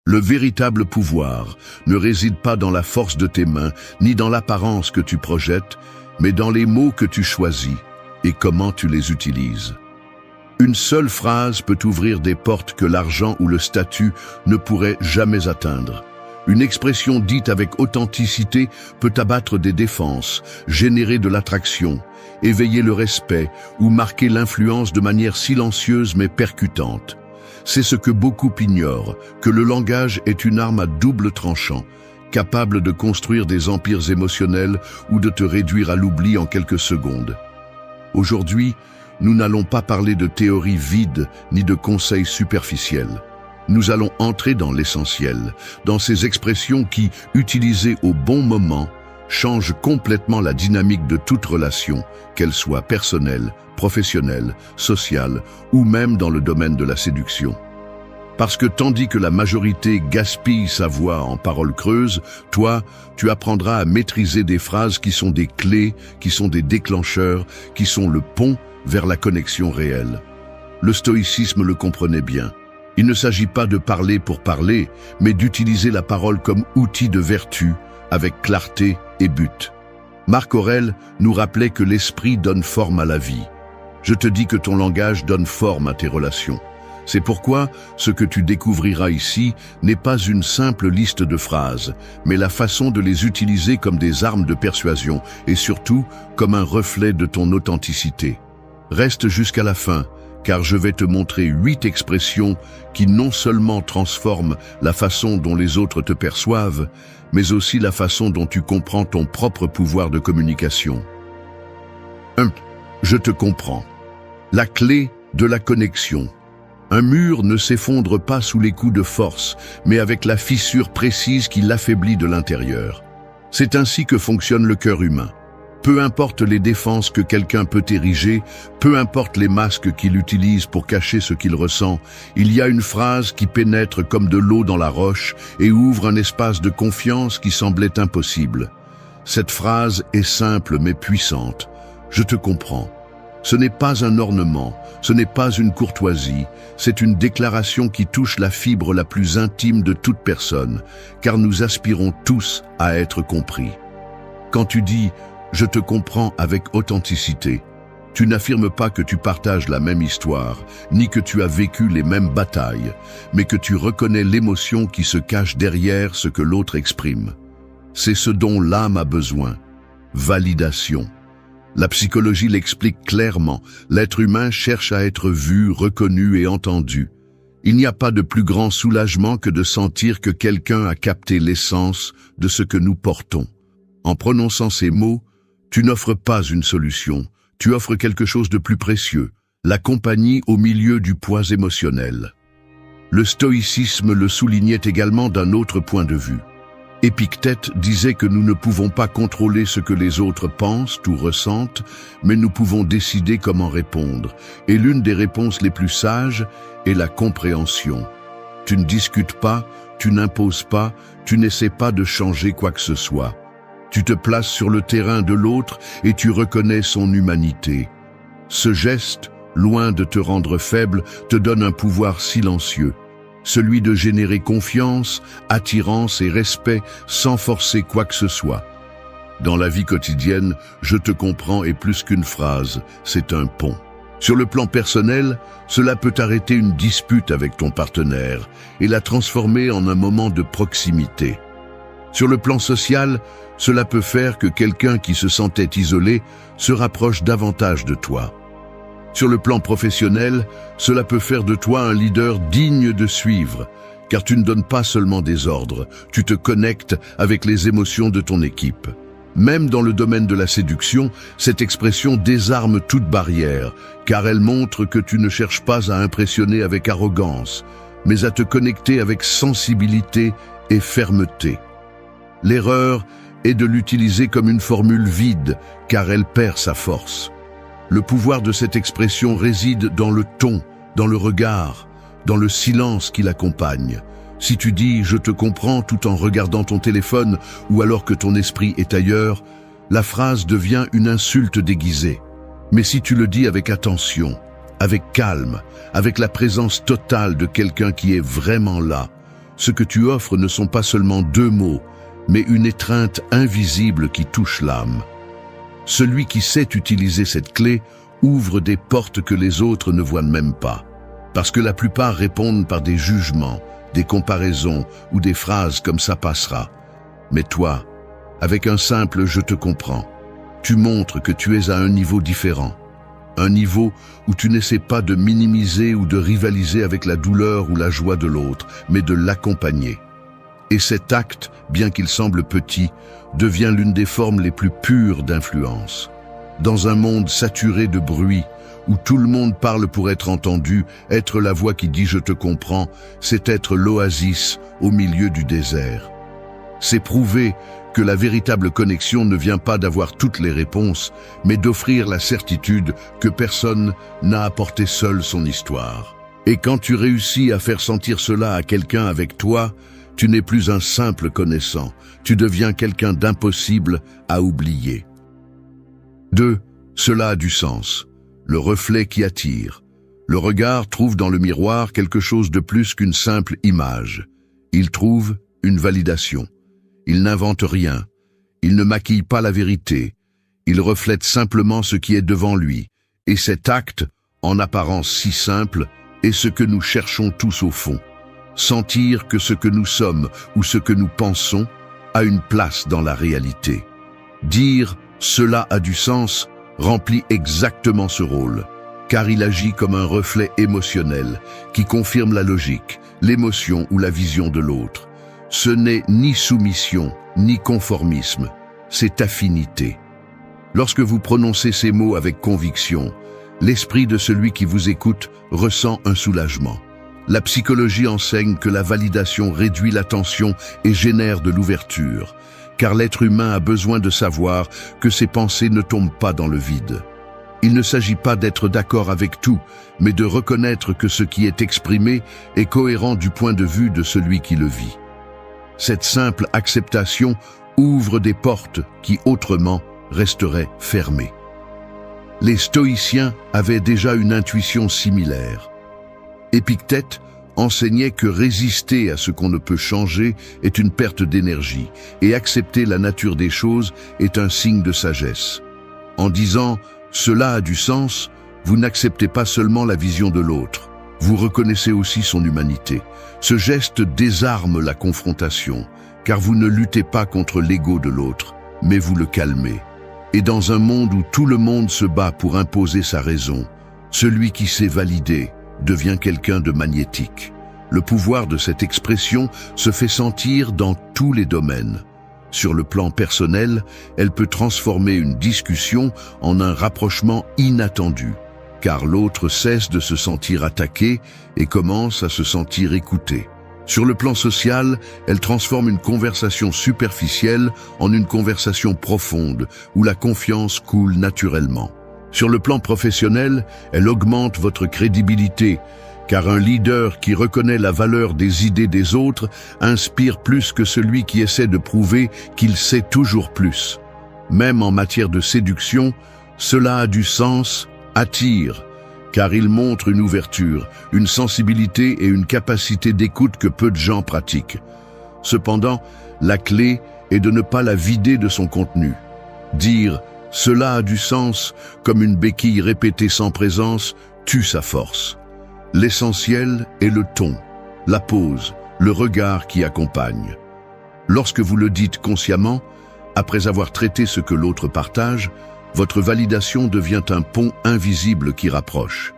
Le véritable pouvoir ne réside pas dans la force de tes mains, ni dans l'apparence que tu projettes, mais dans les mots que tu choisis et comment tu les utilises. Une seule phrase peut ouvrir des portes que l'argent ou le statut ne pourraient jamais atteindre. Une expression dite avec authenticité peut abattre des défenses, générer de l'attraction, éveiller le respect ou marquer l'influence de manière silencieuse mais percutante. C'est ce que beaucoup ignorent, que le langage est une arme à double tranchant, capable de construire des empires émotionnels ou de te réduire à l'oubli en quelques secondes. Aujourd'hui, nous n'allons pas parler de théories vides ni de conseils superficiels. Nous allons entrer dans l'essentiel, dans ces expressions qui, utilisées au bon moment, changent complètement la dynamique de toute relation, qu'elle soit personnelle, professionnelle, sociale ou même dans le domaine de la séduction. Parce que tandis que la majorité gaspille sa voix en paroles creuses, toi, tu apprendras à maîtriser des phrases qui sont des clés, qui sont des déclencheurs, qui sont le pont vers la connexion réelle. Le stoïcisme le comprenait bien. Il ne s'agit pas de parler pour parler, mais d'utiliser la parole comme outil de vertu, avec clarté et but. Marc Aurèle nous rappelait que l'esprit donne forme à la vie. Je te dis que ton langage donne forme à tes relations. C'est pourquoi ce que tu découvriras ici n'est pas une simple liste de phrases, mais la façon de les utiliser comme des armes de persuasion et surtout comme un reflet de ton authenticité. Reste jusqu'à la fin, car je vais te montrer 8 expressions qui non seulement transforment la façon dont les autres te perçoivent, mais aussi la façon dont tu comprends ton propre pouvoir de communication. 1. Je te comprends. La clé de la connexion. Un mur ne s'effondre pas sous les coups de force, mais avec la fissure précise qui l'affaiblit de l'intérieur. C'est ainsi que fonctionne le cœur humain. Peu importe les défenses que quelqu'un peut ériger, peu importe les masques qu'il utilise pour cacher ce qu'il ressent, il y a une phrase qui pénètre comme de l'eau dans la roche et ouvre un espace de confiance qui semblait impossible. Cette phrase est simple mais puissante. Je te comprends. Ce n'est pas un ornement, ce n'est pas une courtoisie, c'est une déclaration qui touche la fibre la plus intime de toute personne, car nous aspirons tous à être compris. Quand tu dis « je te comprends » avec authenticité, tu n'affirmes pas que tu partages la même histoire, ni que tu as vécu les mêmes batailles, mais que tu reconnais l'émotion qui se cache derrière ce que l'autre exprime. C'est ce dont l'âme a besoin. Validation. La psychologie l'explique clairement, l'être humain cherche à être vu, reconnu et entendu. Il n'y a pas de plus grand soulagement que de sentir que quelqu'un a capté l'essence de ce que nous portons. En prononçant ces mots, tu n'offres pas une solution, tu offres quelque chose de plus précieux, la compagnie au milieu du poids émotionnel. Le stoïcisme le soulignait également d'un autre point de vue. Épictète disait que nous ne pouvons pas contrôler ce que les autres pensent ou ressentent, mais nous pouvons décider comment répondre. Et l'une des réponses les plus sages est la compréhension. Tu ne discutes pas, tu n'imposes pas, tu n'essaies pas de changer quoi que ce soit. Tu te places sur le terrain de l'autre et tu reconnais son humanité. Ce geste, loin de te rendre faible, te donne un pouvoir silencieux. Celui de générer confiance, attirance et respect sans forcer quoi que ce soit. Dans la vie quotidienne, je te comprends est plus qu'une phrase, c'est un pont. Sur le plan personnel, cela peut arrêter une dispute avec ton partenaire et la transformer en un moment de proximité. Sur le plan social, cela peut faire que quelqu'un qui se sentait isolé se rapproche davantage de toi. Sur le plan professionnel, cela peut faire de toi un leader digne de suivre, car tu ne donnes pas seulement des ordres, tu te connectes avec les émotions de ton équipe. Même dans le domaine de la séduction, cette expression désarme toute barrière, car elle montre que tu ne cherches pas à impressionner avec arrogance, mais à te connecter avec sensibilité et fermeté. L'erreur est de l'utiliser comme une formule vide, car elle perd sa force. Le pouvoir de cette expression réside dans le ton, dans le regard, dans le silence qui l'accompagne. Si tu dis « je te comprends » tout en regardant ton téléphone ou alors que ton esprit est ailleurs, la phrase devient une insulte déguisée. Mais si tu le dis avec attention, avec calme, avec la présence totale de quelqu'un qui est vraiment là, Ce que tu offres ne sont pas seulement 2 mots, mais une étreinte invisible qui touche l'âme. Celui qui sait utiliser cette clé ouvre des portes que les autres ne voient même pas. Parce que la plupart répondent par des jugements, des comparaisons ou des phrases comme ça passera. Mais toi, avec un simple « je te comprends », tu montres que tu es à un niveau différent. Un niveau où tu n'essaies pas de minimiser ou de rivaliser avec la douleur ou la joie de l'autre, mais de l'accompagner. Et cet acte, bien qu'il semble petit, devient l'une des formes les plus pures d'influence. Dans un monde saturé de bruit, où tout le monde parle pour être entendu, être la voix qui dit « je te comprends », c'est être l'oasis au milieu du désert. C'est prouver que la véritable connexion ne vient pas d'avoir toutes les réponses, mais d'offrir la certitude que personne n'a apporté seul son histoire. Et quand tu réussis à faire sentir cela à quelqu'un avec toi, tu n'es plus un simple connaissant, tu deviens quelqu'un d'impossible à oublier. 2. Cela a du sens. Le reflet qui attire. Le regard trouve dans le miroir quelque chose de plus qu'une simple image. Il trouve une validation. Il n'invente rien. Il ne maquille pas la vérité. Il reflète simplement ce qui est devant lui. Et cet acte, en apparence si simple, est ce que nous cherchons tous au fond. Sentir que ce que nous sommes ou ce que nous pensons a une place dans la réalité. Dire « cela a du sens » remplit exactement ce rôle, car il agit comme un reflet émotionnel qui confirme la logique, l'émotion ou la vision de l'autre. Ce n'est ni soumission, ni conformisme, c'est affinité. Lorsque vous prononcez ces mots avec conviction, l'esprit de celui qui vous écoute ressent un soulagement. La psychologie enseigne que la validation réduit la tension et génère de l'ouverture, car l'être humain a besoin de savoir que ses pensées ne tombent pas dans le vide. Il ne s'agit pas d'être d'accord avec tout, mais de reconnaître que ce qui est exprimé est cohérent du point de vue de celui qui le vit. Cette simple acceptation ouvre des portes qui autrement resteraient fermées. Les stoïciens avaient déjà une intuition similaire. Épictète enseignait que résister à ce qu'on ne peut changer est une perte d'énergie et accepter la nature des choses est un signe de sagesse. En disant « cela a du sens », vous n'acceptez pas seulement la vision de l'autre, vous reconnaissez aussi son humanité. Ce geste désarme la confrontation, car vous ne luttez pas contre l'ego de l'autre, mais vous le calmez. Et dans un monde où tout le monde se bat pour imposer sa raison, celui qui sait valider devient quelqu'un de magnétique. Le pouvoir de cette expression se fait sentir dans tous les domaines. Sur le plan personnel, elle peut transformer une discussion en un rapprochement inattendu, car l'autre cesse de se sentir attaqué et commence à se sentir écouté. Sur le plan social, elle transforme une conversation superficielle en une conversation profonde, où la confiance coule naturellement. Sur le plan professionnel, elle augmente votre crédibilité, car un leader qui reconnaît la valeur des idées des autres inspire plus que celui qui essaie de prouver qu'il sait toujours plus. Même en matière de séduction, cela a du sens, attire, car il montre une ouverture, une sensibilité et une capacité d'écoute que peu de gens pratiquent. Cependant, la clé est de ne pas la vider de son contenu. Dire « cela a du sens » comme une béquille répétée sans présence tue sa force. L'essentiel est le ton, la pose, le regard qui accompagne. Lorsque vous le dites consciemment, après avoir traité ce que l'autre partage, votre validation devient un pont invisible qui rapproche.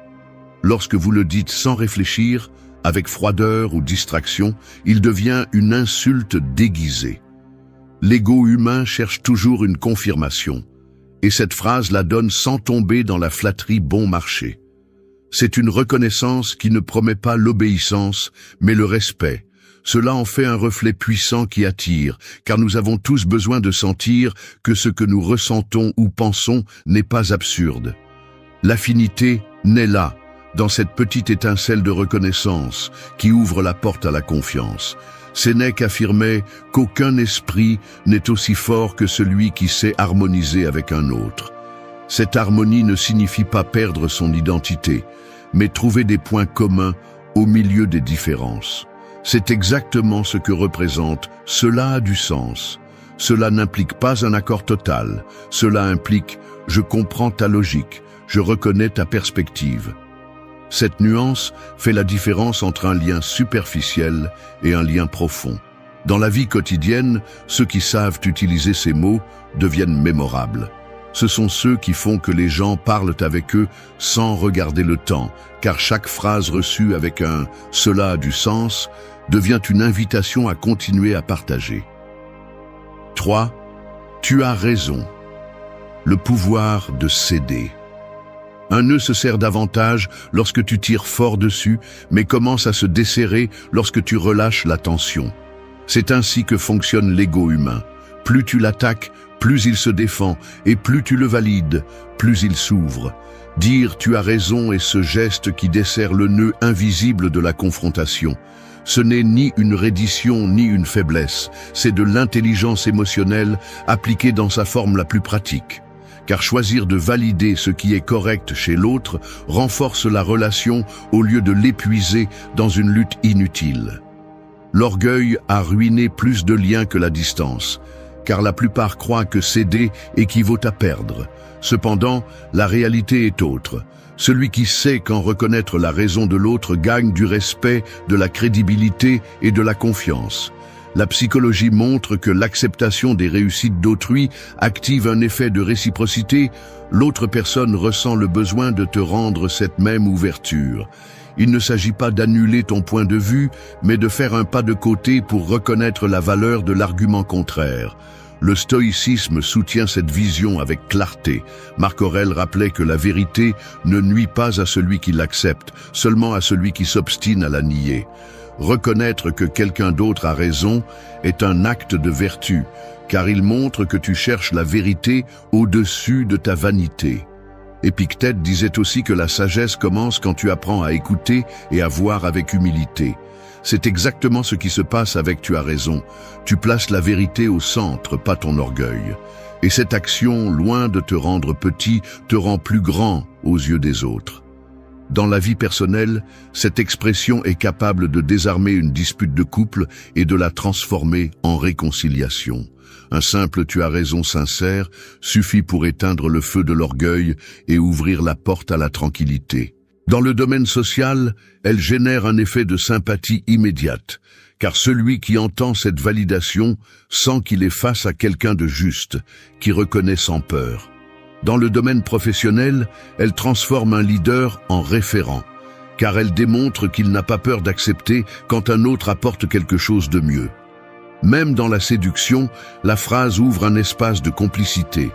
Lorsque vous le dites sans réfléchir, avec froideur ou distraction, il devient une insulte déguisée. L'ego humain cherche toujours une confirmation, et cette phrase la donne sans tomber dans la flatterie bon marché. C'est une reconnaissance qui ne promet pas l'obéissance, mais le respect. Cela en fait un reflet puissant qui attire, car nous avons tous besoin de sentir que ce que nous ressentons ou pensons n'est pas absurde. L'affinité naît là, dans cette petite étincelle de reconnaissance qui ouvre la porte à la confiance. Sénèque affirmait qu'aucun esprit n'est aussi fort que celui qui sait harmoniser avec un autre. Cette harmonie ne signifie pas perdre son identité, mais trouver des points communs au milieu des différences. C'est exactement ce que représente « cela a du sens ». Cela n'implique pas un accord total. Cela implique « je comprends ta logique, je reconnais ta perspective ». Cette nuance fait la différence entre un lien superficiel et un lien profond. Dans la vie quotidienne, ceux qui savent utiliser ces mots deviennent mémorables. Ce sont ceux qui font que les gens parlent avec eux sans regarder le temps, car chaque phrase reçue avec un « cela a du sens » devient une invitation à continuer à partager. 3. Tu as raison. Le pouvoir de céder. Un nœud se serre davantage lorsque tu tires fort dessus, mais commence à se desserrer lorsque tu relâches la tension. C'est ainsi que fonctionne l'ego humain. Plus tu l'attaques, plus il se défend, et plus tu le valides, plus il s'ouvre. Dire « tu as raison » est ce geste qui desserre le nœud invisible de la confrontation. Ce n'est ni une reddition ni une faiblesse, c'est de l'intelligence émotionnelle appliquée dans sa forme la plus pratique. Car choisir de valider ce qui est correct chez l'autre renforce la relation au lieu de l'épuiser dans une lutte inutile. L'orgueil a ruiné plus de liens que la distance, car la plupart croient que céder équivaut à perdre. Cependant, la réalité est autre. Celui qui sait quand reconnaître la raison de l'autre gagne du respect, de la crédibilité et de la confiance. La psychologie montre que l'acceptation des réussites d'autrui active un effet de réciprocité. L'autre personne ressent le besoin de te rendre cette même ouverture. Il ne s'agit pas d'annuler ton point de vue, mais de faire un pas de côté pour reconnaître la valeur de l'argument contraire. Le stoïcisme soutient cette vision avec clarté. Marc Aurèle rappelait que la vérité ne nuit pas à celui qui l'accepte, seulement à celui qui s'obstine à la nier. Reconnaître que quelqu'un d'autre a raison est un acte de vertu, car il montre que tu cherches la vérité au-dessus de ta vanité. Épictète disait aussi que la sagesse commence quand tu apprends à écouter et à voir avec humilité. C'est exactement ce qui se passe avec « tu as raison ». Tu places la vérité au centre, pas ton orgueil. Et cette action, loin de te rendre petit, te rend plus grand aux yeux des autres. Dans la vie personnelle, cette expression est capable de désarmer une dispute de couple et de la transformer en réconciliation. Un simple « tu as raison » sincère suffit pour éteindre le feu de l'orgueil et ouvrir la porte à la tranquillité. Dans le domaine social, elle génère un effet de sympathie immédiate, car celui qui entend cette validation sent qu'il est face à quelqu'un de juste, qui reconnaît sans peur. Dans le domaine professionnel, elle transforme un leader en référent, car elle démontre qu'il n'a pas peur d'accepter quand un autre apporte quelque chose de mieux. Même dans la séduction, la phrase ouvre un espace de complicité,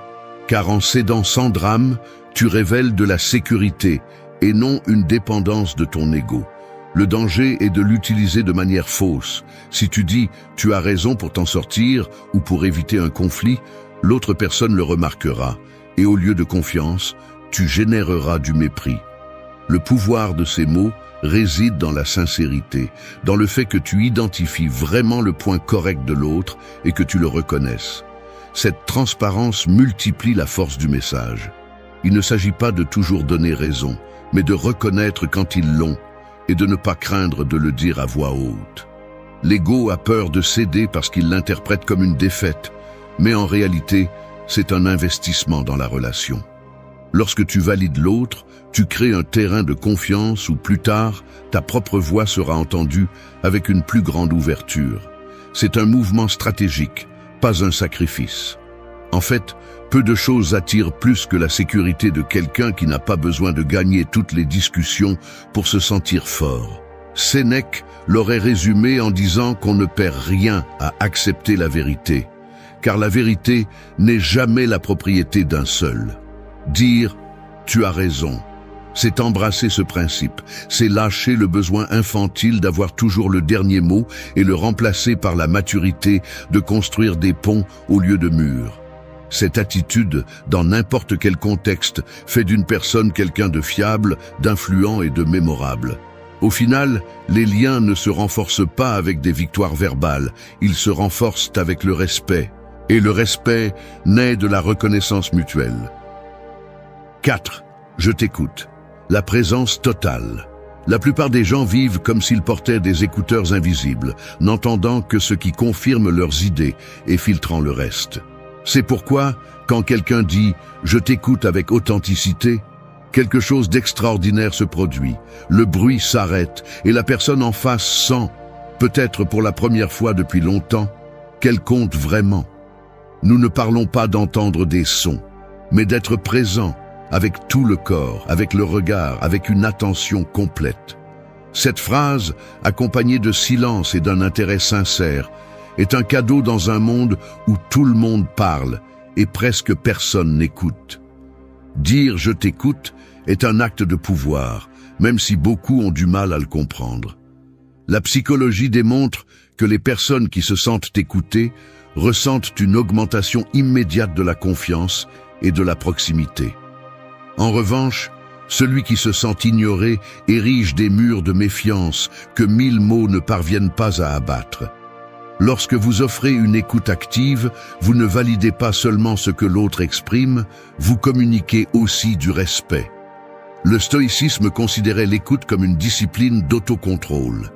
car en cédant sans drame, tu révèles de la sécurité et non une dépendance de ton ego. Le danger est de l'utiliser de manière fausse. Si tu dis « tu as raison » pour t'en sortir ou pour éviter un conflit, l'autre personne le remarquera, et au lieu de confiance, tu généreras du mépris. Le pouvoir de ces mots réside dans la sincérité, dans le fait que tu identifies vraiment le point correct de l'autre et que tu le reconnaisses. Cette transparence multiplie la force du message. Il ne s'agit pas de toujours donner raison, mais de reconnaître quand ils l'ont et de ne pas craindre de le dire à voix haute. L'ego a peur de céder parce qu'il l'interprète comme une défaite, mais en réalité, c'est un investissement dans la relation. Lorsque tu valides l'autre, tu crées un terrain de confiance où plus tard, ta propre voix sera entendue avec une plus grande ouverture. C'est un mouvement stratégique, pas un sacrifice. En fait, peu de choses attirent plus que la sécurité de quelqu'un qui n'a pas besoin de gagner toutes les discussions pour se sentir fort. Sénèque l'aurait résumé en disant qu'on ne perd rien à accepter la vérité, car la vérité n'est jamais la propriété d'un seul. Dire « tu as raison », c'est embrasser ce principe, c'est lâcher le besoin infantile d'avoir toujours le dernier mot et le remplacer par la maturité de construire des ponts au lieu de murs. Cette attitude, dans n'importe quel contexte, fait d'une personne quelqu'un de fiable, d'influent et de mémorable. Au final, les liens ne se renforcent pas avec des victoires verbales, ils se renforcent avec le respect. Et le respect naît de la reconnaissance mutuelle. 4. Je t'écoute. La présence totale. La plupart des gens vivent comme s'ils portaient des écouteurs invisibles, n'entendant que ce qui confirme leurs idées et filtrant le reste. C'est pourquoi, quand quelqu'un dit « je t'écoute avec authenticité », quelque chose d'extraordinaire se produit, le bruit s'arrête et la personne en face sent, peut-être pour la première fois depuis longtemps, qu'elle compte vraiment. Nous ne parlons pas d'entendre des sons, mais d'être présent avec tout le corps, avec le regard, avec une attention complète. Cette phrase, accompagnée de silence et d'un intérêt sincère, est un cadeau dans un monde où tout le monde parle et presque personne n'écoute. Dire « je t'écoute » est un acte de pouvoir, même si beaucoup ont du mal à le comprendre. La psychologie démontre que les personnes qui se sentent écoutées ressentent une augmentation immédiate de la confiance et de la proximité. En revanche, celui qui se sent ignoré érige des murs de méfiance que 1000 mots ne parviennent pas à abattre. Lorsque vous offrez une écoute active, vous ne validez pas seulement ce que l'autre exprime, vous communiquez aussi du respect. Le stoïcisme considérait l'écoute comme une discipline d'autocontrôle.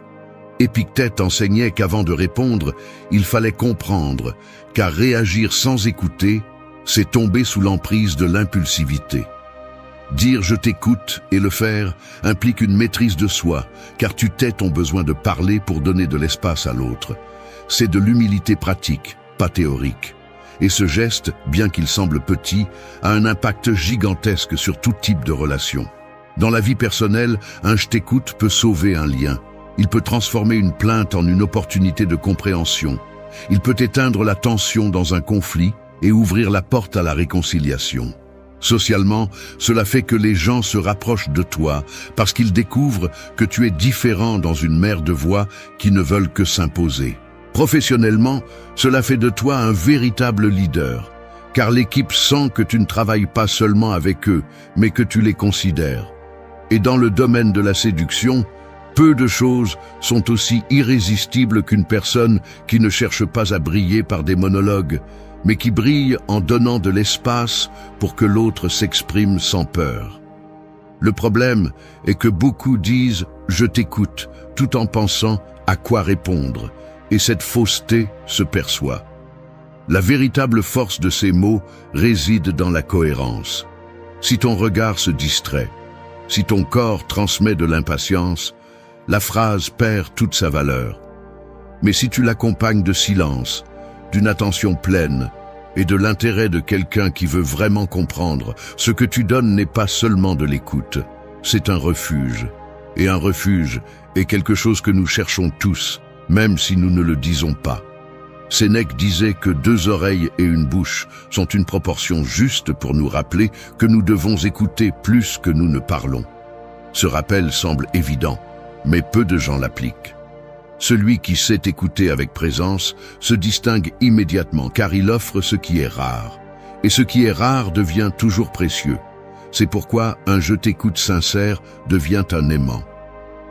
Épictète enseignait qu'avant de répondre, il fallait comprendre, car réagir sans écouter, c'est tomber sous l'emprise de l'impulsivité. Dire « je t'écoute » et le faire implique une maîtrise de soi, car tu tais ton besoin de parler pour donner de l'espace à l'autre. C'est de l'humilité pratique, pas théorique. Et ce geste, bien qu'il semble petit, a un impact gigantesque sur tout type de relation. Dans la vie personnelle, un « je t'écoute » peut sauver un lien. Il peut transformer une plainte en une opportunité de compréhension. Il peut éteindre la tension dans un conflit et ouvrir la porte à la réconciliation. Socialement, cela fait que les gens se rapprochent de toi parce qu'ils découvrent que tu es différent dans une mer de voix qui ne veulent que s'imposer. Professionnellement, cela fait de toi un véritable leader, car l'équipe sent que tu ne travailles pas seulement avec eux, mais que tu les considères. Et dans le domaine de la séduction, peu de choses sont aussi irrésistibles qu'une personne qui ne cherche pas à briller par des monologues, mais qui brille en donnant de l'espace pour que l'autre s'exprime sans peur. Le problème est que beaucoup disent « je t'écoute » tout en pensant à quoi répondre, et cette fausseté se perçoit. La véritable force de ces mots réside dans la cohérence. Si ton regard se distrait, si ton corps transmet de l'impatience, la phrase perd toute sa valeur. Mais si tu l'accompagnes de silence, d'une attention pleine et de l'intérêt de quelqu'un qui veut vraiment comprendre, ce que tu donnes n'est pas seulement de l'écoute, c'est un refuge. Et un refuge est quelque chose que nous cherchons tous, même si nous ne le disons pas. Sénèque disait que 2 oreilles et une bouche sont une proportion juste pour nous rappeler que nous devons écouter plus que nous ne parlons. Ce rappel semble évident, mais peu de gens l'appliquent. Celui qui sait écouter avec présence se distingue immédiatement car il offre ce qui est rare. Et ce qui est rare devient toujours précieux. C'est pourquoi un « je t'écoute » sincère devient un aimant.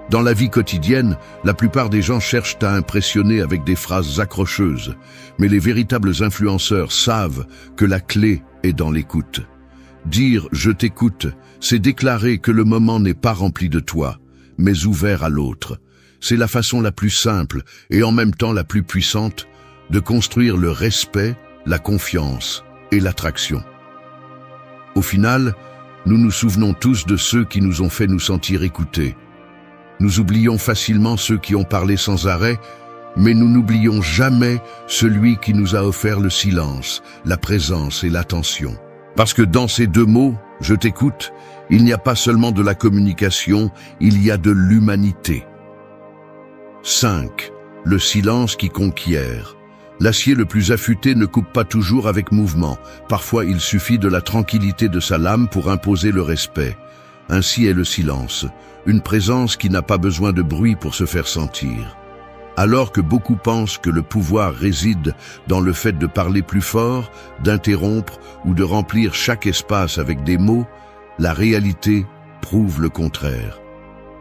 Dans la vie quotidienne, la plupart des gens cherchent à impressionner avec des phrases accrocheuses, mais les véritables influenceurs savent que la clé est dans l'écoute. Dire « je t'écoute », c'est déclarer que le moment n'est pas rempli de toi, mais ouvert à l'autre. C'est la façon la plus simple et en même temps la plus puissante de construire le respect, la confiance et l'attraction. Au final, nous nous souvenons tous de ceux qui nous ont fait nous sentir écoutés. Nous oublions facilement ceux qui ont parlé sans arrêt, mais nous n'oublions jamais celui qui nous a offert le silence, la présence et l'attention. Parce que dans ces 2 mots, « je t'écoute », il n'y a pas seulement de la communication, il y a de l'humanité. 5. Le silence qui conquiert. L'acier le plus affûté ne coupe pas toujours avec mouvement. Parfois, il suffit de la tranquillité de sa lame pour imposer le respect. Ainsi est le silence, une présence qui n'a pas besoin de bruit pour se faire sentir. Alors que beaucoup pensent que le pouvoir réside dans le fait de parler plus fort, d'interrompre ou de remplir chaque espace avec des mots, la réalité prouve le contraire.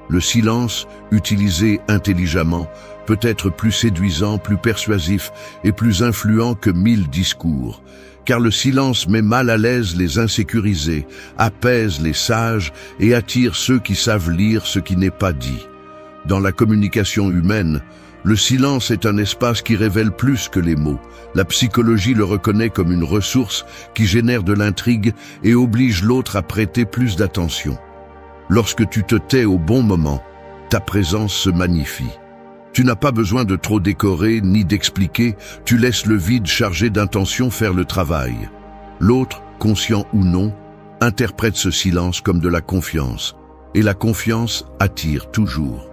Le silence, utilisé intelligemment, peut être plus séduisant, plus persuasif et plus influent que 1000 discours. Car le silence met mal à l'aise les insécurisés, apaise les sages et attire ceux qui savent lire ce qui n'est pas dit. Dans la communication humaine, le silence est un espace qui révèle plus que les mots. La psychologie le reconnaît comme une ressource qui génère de l'intrigue et oblige l'autre à prêter plus d'attention. Lorsque tu te tais au bon moment, ta présence se magnifie. Tu n'as pas besoin de trop décorer ni d'expliquer, tu laisses le vide chargé d'intention faire le travail. L'autre, conscient ou non, interprète ce silence comme de la confiance, et la confiance attire toujours.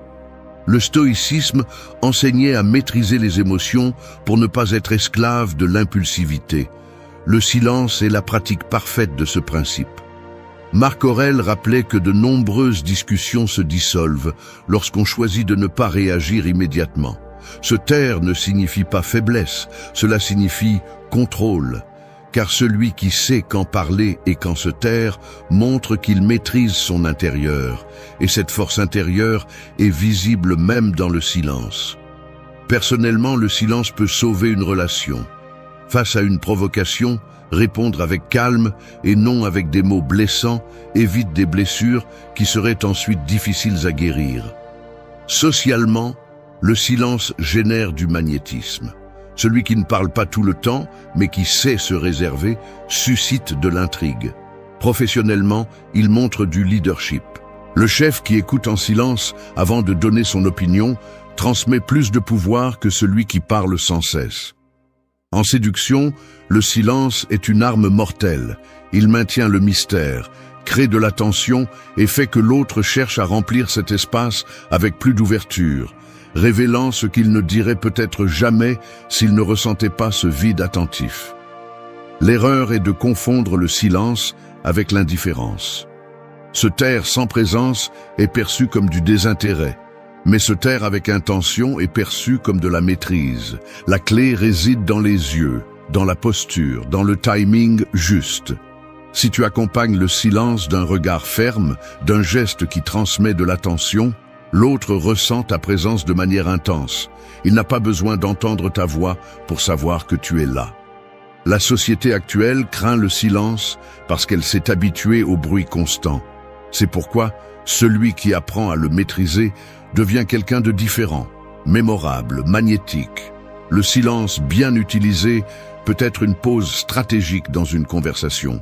Le stoïcisme enseignait à maîtriser les émotions pour ne pas être esclave de l'impulsivité. Le silence est la pratique parfaite de ce principe. Marc Aurèle rappelait que de nombreuses discussions se dissolvent lorsqu'on choisit de ne pas réagir immédiatement. Se taire ne signifie pas faiblesse, cela signifie contrôle. Car celui qui sait quand parler et quand se taire montre qu'il maîtrise son intérieur, et cette force intérieure est visible même dans le silence. Personnellement, le silence peut sauver une relation. Face à une provocation, répondre avec calme et non avec des mots blessants évite des blessures qui seraient ensuite difficiles à guérir. Socialement, le silence génère du magnétisme. Celui qui ne parle pas tout le temps, mais qui sait se réserver, suscite de l'intrigue. Professionnellement, il montre du leadership. Le chef qui écoute en silence avant de donner son opinion transmet plus de pouvoir que celui qui parle sans cesse. En séduction, le silence est une arme mortelle. Il maintient le mystère, crée de la tension et fait que l'autre cherche à remplir cet espace avec plus d'ouverture, révélant ce qu'il ne dirait peut-être jamais s'il ne ressentait pas ce vide attentif. L'erreur est de confondre le silence avec l'indifférence. Se taire sans présence est perçu comme du désintérêt, mais se taire avec intention est perçu comme de la maîtrise. La clé réside dans les yeux, dans la posture, dans le timing juste. Si tu accompagnes le silence d'un regard ferme, d'un geste qui transmet de l'attention, l'autre ressent ta présence de manière intense. Il n'a pas besoin d'entendre ta voix pour savoir que tu es là. La société actuelle craint le silence parce qu'elle s'est habituée au bruit constant. C'est pourquoi celui qui apprend à le maîtriser devient quelqu'un de différent, mémorable, magnétique. Le silence bien utilisé peut être une pause stratégique dans une conversation,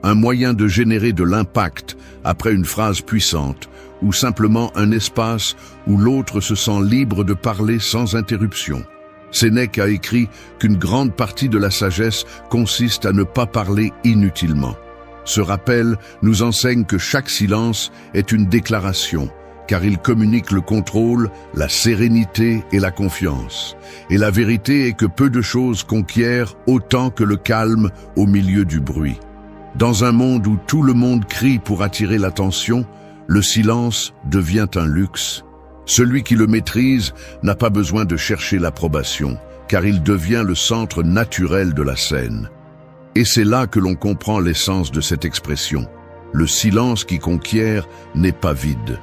un moyen de générer de l'impact après une phrase puissante, ou simplement un espace où l'autre se sent libre de parler sans interruption. Sénèque a écrit qu'une grande partie de la sagesse consiste à ne pas parler inutilement. Ce rappel nous enseigne que chaque silence est une déclaration, car il communique le contrôle, la sérénité et la confiance. Et la vérité est que peu de choses conquièrent autant que le calme au milieu du bruit. Dans un monde où tout le monde crie pour attirer l'attention, le silence devient un luxe. Celui qui le maîtrise n'a pas besoin de chercher l'approbation, car il devient le centre naturel de la scène. Et c'est là que l'on comprend l'essence de cette expression. Le silence qui conquiert n'est pas vide.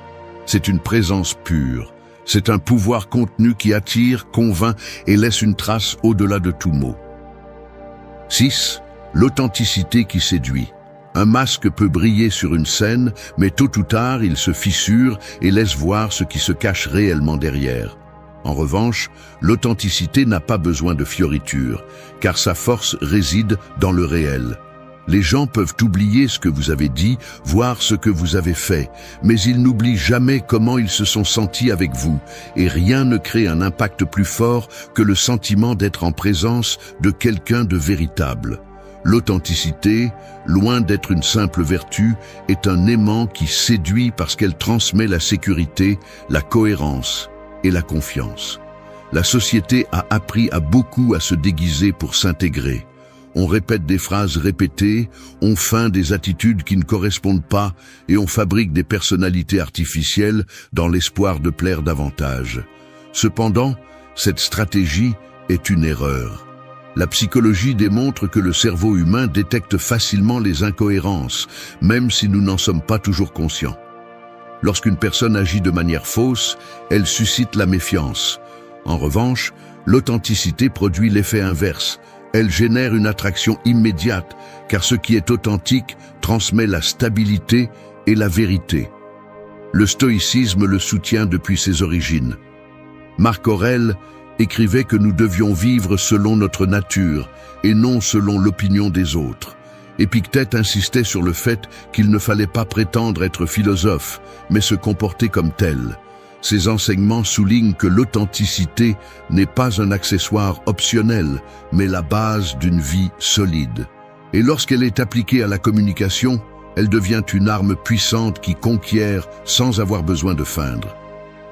C'est une présence pure. C'est un pouvoir contenu qui attire, convainc et laisse une trace au-delà de tout mot. 6. L'authenticité qui séduit. Un masque peut briller sur une scène, mais tôt ou tard, il se fissure et laisse voir ce qui se cache réellement derrière. En revanche, l'authenticité n'a pas besoin de fioritures, car sa force réside dans le réel. Les gens peuvent oublier ce que vous avez dit, voir ce que vous avez fait, mais ils n'oublient jamais comment ils se sont sentis avec vous, et rien ne crée un impact plus fort que le sentiment d'être en présence de quelqu'un de véritable. L'authenticité, loin d'être une simple vertu, est un aimant qui séduit parce qu'elle transmet la sécurité, la cohérence et la confiance. La société a appris à beaucoup à se déguiser pour s'intégrer. On répète des phrases répétées, on feint des attitudes qui ne correspondent pas et on fabrique des personnalités artificielles dans l'espoir de plaire davantage. Cependant, cette stratégie est une erreur. La psychologie démontre que le cerveau humain détecte facilement les incohérences, même si nous n'en sommes pas toujours conscients. Lorsqu'une personne agit de manière fausse, elle suscite la méfiance. En revanche, l'authenticité produit l'effet inverse. Elle génère une attraction immédiate, car ce qui est authentique transmet la stabilité et la vérité. Le stoïcisme le soutient depuis ses origines. Marc Aurèle écrivait que nous devions vivre selon notre nature et non selon l'opinion des autres. Épictète insistait sur le fait qu'il ne fallait pas prétendre être philosophe, mais se comporter comme tel. Ces enseignements soulignent que l'authenticité n'est pas un accessoire optionnel, mais la base d'une vie solide. Et lorsqu'elle est appliquée à la communication, elle devient une arme puissante qui conquiert sans avoir besoin de feindre.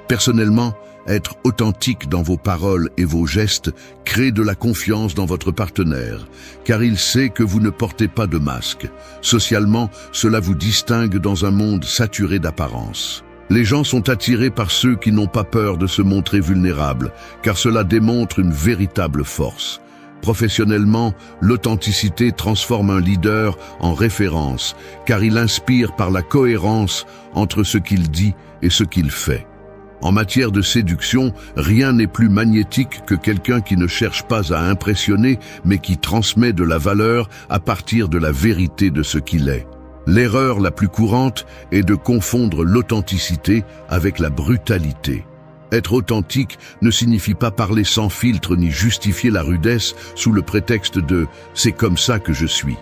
Personnellement, être authentique dans vos paroles et vos gestes crée de la confiance dans votre partenaire, car il sait que vous ne portez pas de masque. Socialement, cela vous distingue dans un monde saturé d'apparence. Les gens sont attirés par ceux qui n'ont pas peur de se montrer vulnérables, car cela démontre une véritable force. Professionnellement, l'authenticité transforme un leader en référence, car il inspire par la cohérence entre ce qu'il dit et ce qu'il fait. En matière de séduction, rien n'est plus magnétique que quelqu'un qui ne cherche pas à impressionner, mais qui transmet de la valeur à partir de la vérité de ce qu'il est. L'erreur la plus courante est de confondre l'authenticité avec la brutalité. Être authentique ne signifie pas parler sans filtre ni justifier la rudesse sous le prétexte de « c'est comme ça que je suis ».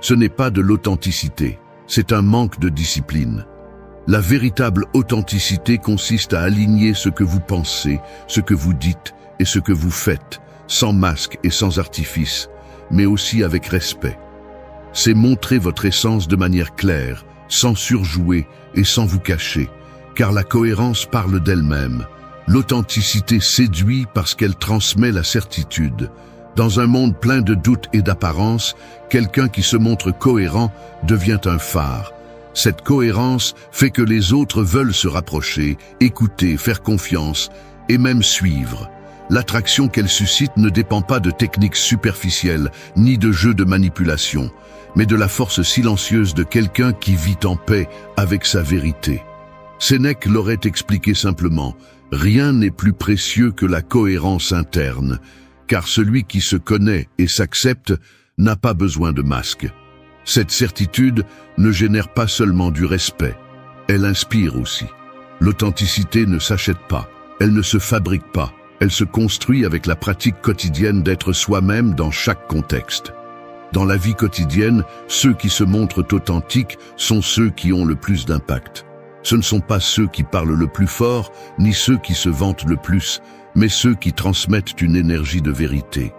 Ce n'est pas de l'authenticité, c'est un manque de discipline. La véritable authenticité consiste à aligner ce que vous pensez, ce que vous dites et ce que vous faites, sans masque et sans artifice, mais aussi avec respect. C'est montrer votre essence de manière claire, sans surjouer et sans vous cacher, car la cohérence parle d'elle-même. L'authenticité séduit parce qu'elle transmet la certitude. Dans un monde plein de doutes et d'apparences, quelqu'un qui se montre cohérent devient un phare. Cette cohérence fait que les autres veulent se rapprocher, écouter, faire confiance et même suivre. L'attraction qu'elle suscite ne dépend pas de techniques superficielles ni de jeux de manipulation, mais de la force silencieuse de quelqu'un qui vit en paix avec sa vérité. Sénèque l'aurait expliqué simplement, « Rien n'est plus précieux que la cohérence interne, car celui qui se connaît et s'accepte n'a pas besoin de masque. » Cette certitude ne génère pas seulement du respect, elle inspire aussi. L'authenticité ne s'achète pas, elle ne se fabrique pas, elle se construit avec la pratique quotidienne d'être soi-même dans chaque contexte. Dans la vie quotidienne, ceux qui se montrent authentiques sont ceux qui ont le plus d'impact. Ce ne sont pas ceux qui parlent le plus fort, ni ceux qui se vantent le plus, mais ceux qui transmettent une énergie de vérité.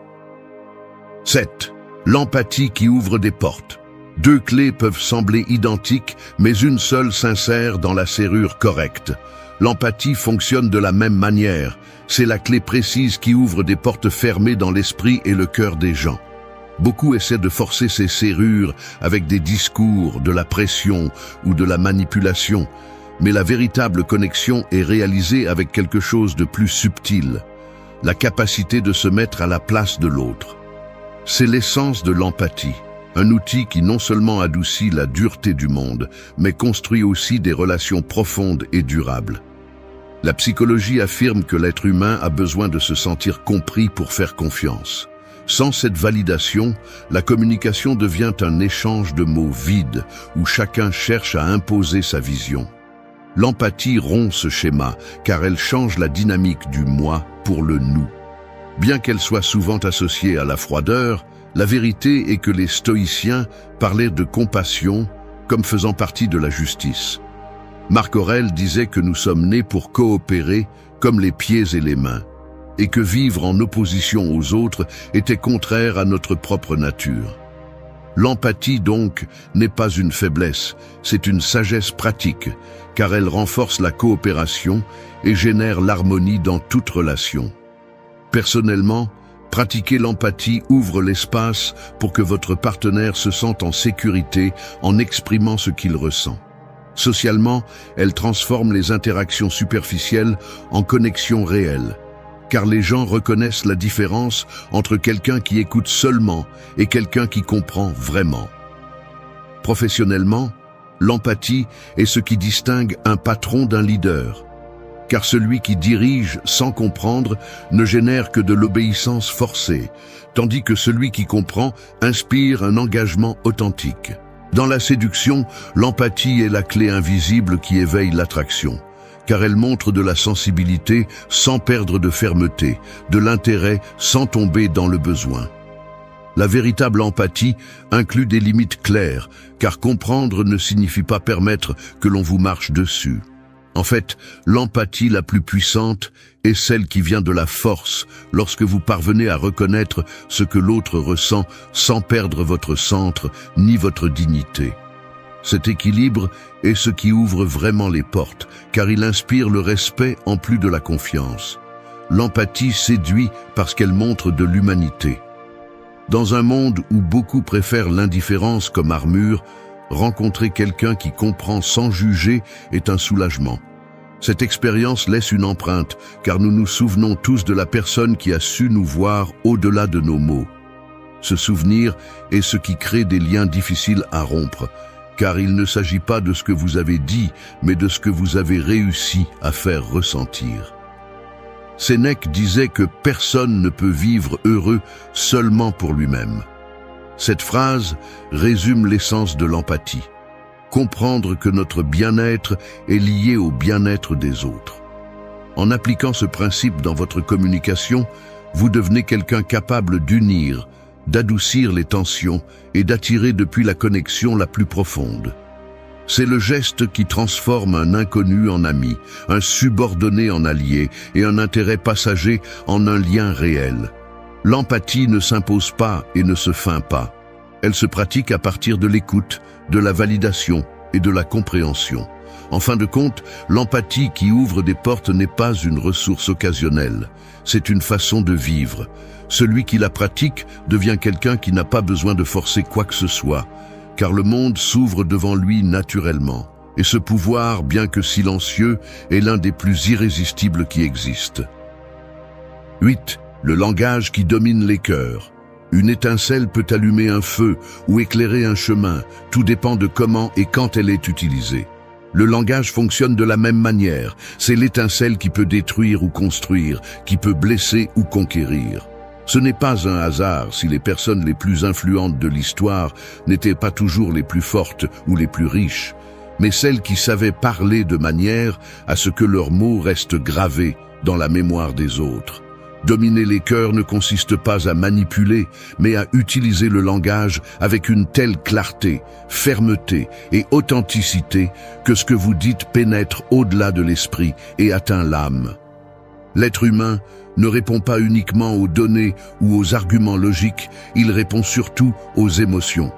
7. L'empathie qui ouvre des portes. Deux clés peuvent sembler identiques, mais une seule s'insère dans la serrure correcte. L'empathie fonctionne de la même manière. C'est la clé précise qui ouvre des portes fermées dans l'esprit et le cœur des gens. Beaucoup essaient de forcer ces serrures avec des discours, de la pression ou de la manipulation, mais la véritable connexion est réalisée avec quelque chose de plus subtil, la capacité de se mettre à la place de l'autre. C'est l'essence de l'empathie, un outil qui non seulement adoucit la dureté du monde, mais construit aussi des relations profondes et durables. La psychologie affirme que l'être humain a besoin de se sentir compris pour faire confiance. Sans cette validation, la communication devient un échange de mots vides, où chacun cherche à imposer sa vision. L'empathie rompt ce schéma, car elle change la dynamique du « moi » pour le « nous ». Bien qu'elle soit souvent associée à la froideur, la vérité est que les stoïciens parlaient de compassion comme faisant partie de la justice. Marc Aurèle disait que nous sommes nés pour coopérer comme les pieds et les mains, et que vivre en opposition aux autres était contraire à notre propre nature. L'empathie, donc, n'est pas une faiblesse, c'est une sagesse pratique, car elle renforce la coopération et génère l'harmonie dans toute relation. Personnellement, pratiquer l'empathie ouvre l'espace pour que votre partenaire se sente en sécurité en exprimant ce qu'il ressent. Socialement, elle transforme les interactions superficielles en connexions réelles, car les gens reconnaissent la différence entre quelqu'un qui écoute seulement et quelqu'un qui comprend vraiment. Professionnellement, l'empathie est ce qui distingue un patron d'un leader. car celui qui dirige sans comprendre ne génère que de l'obéissance forcée, tandis que celui qui comprend inspire un engagement authentique. Dans la séduction, l'empathie est la clé invisible qui éveille l'attraction, car elle montre de la sensibilité sans perdre de fermeté, de l'intérêt sans tomber dans le besoin. La véritable empathie inclut des limites claires, car comprendre ne signifie pas permettre que l'on vous marche dessus. En fait, l'empathie la plus puissante est celle qui vient de la force, lorsque vous parvenez à reconnaître ce que l'autre ressent sans perdre votre centre ni votre dignité. Cet équilibre est ce qui ouvre vraiment les portes, car il inspire le respect en plus de la confiance. L'empathie séduit parce qu'elle montre de l'humanité. Dans un monde où beaucoup préfèrent l'indifférence comme armure, rencontrer quelqu'un qui comprend sans juger est un soulagement. Cette expérience laisse une empreinte, car nous nous souvenons tous de la personne qui a su nous voir au-delà de nos mots. Ce souvenir est ce qui crée des liens difficiles à rompre, car il ne s'agit pas de ce que vous avez dit, mais de ce que vous avez réussi à faire ressentir. Sénèque disait que personne ne peut vivre heureux seulement pour lui-même. Cette phrase résume l'essence de l'empathie. Comprendre que notre bien-être est lié au bien-être des autres. En appliquant ce principe dans votre communication, vous devenez quelqu'un capable d'unir, d'adoucir les tensions et d'attirer depuis la connexion la plus profonde. C'est le geste qui transforme un inconnu en ami, un subordonné en allié et un intérêt passager en un lien réel. L'empathie ne s'impose pas et ne se feint pas. Elle se pratique à partir de l'écoute, de la validation et de la compréhension. En fin de compte, l'empathie qui ouvre des portes n'est pas une ressource occasionnelle, c'est une façon de vivre. Celui qui la pratique devient quelqu'un qui n'a pas besoin de forcer quoi que ce soit, car le monde s'ouvre devant lui naturellement. Et ce pouvoir, bien que silencieux, est l'un des plus irrésistibles qui existent. 8. Le langage qui domine les cœurs. Une étincelle peut allumer un feu ou éclairer un chemin, tout dépend de comment et quand elle est utilisée. Le langage fonctionne de la même manière, c'est l'étincelle qui peut détruire ou construire, qui peut blesser ou conquérir. Ce n'est pas un hasard si les personnes les plus influentes de l'histoire n'étaient pas toujours les plus fortes ou les plus riches, mais celles qui savaient parler de manière à ce que leurs mots restent gravés dans la mémoire des autres. Dominer les cœurs ne consiste pas à manipuler, mais à utiliser le langage avec une telle clarté, fermeté et authenticité que ce que vous dites pénètre au-delà de l'esprit et atteint l'âme. L'être humain ne répond pas uniquement aux données ou aux arguments logiques, il répond surtout aux émotions.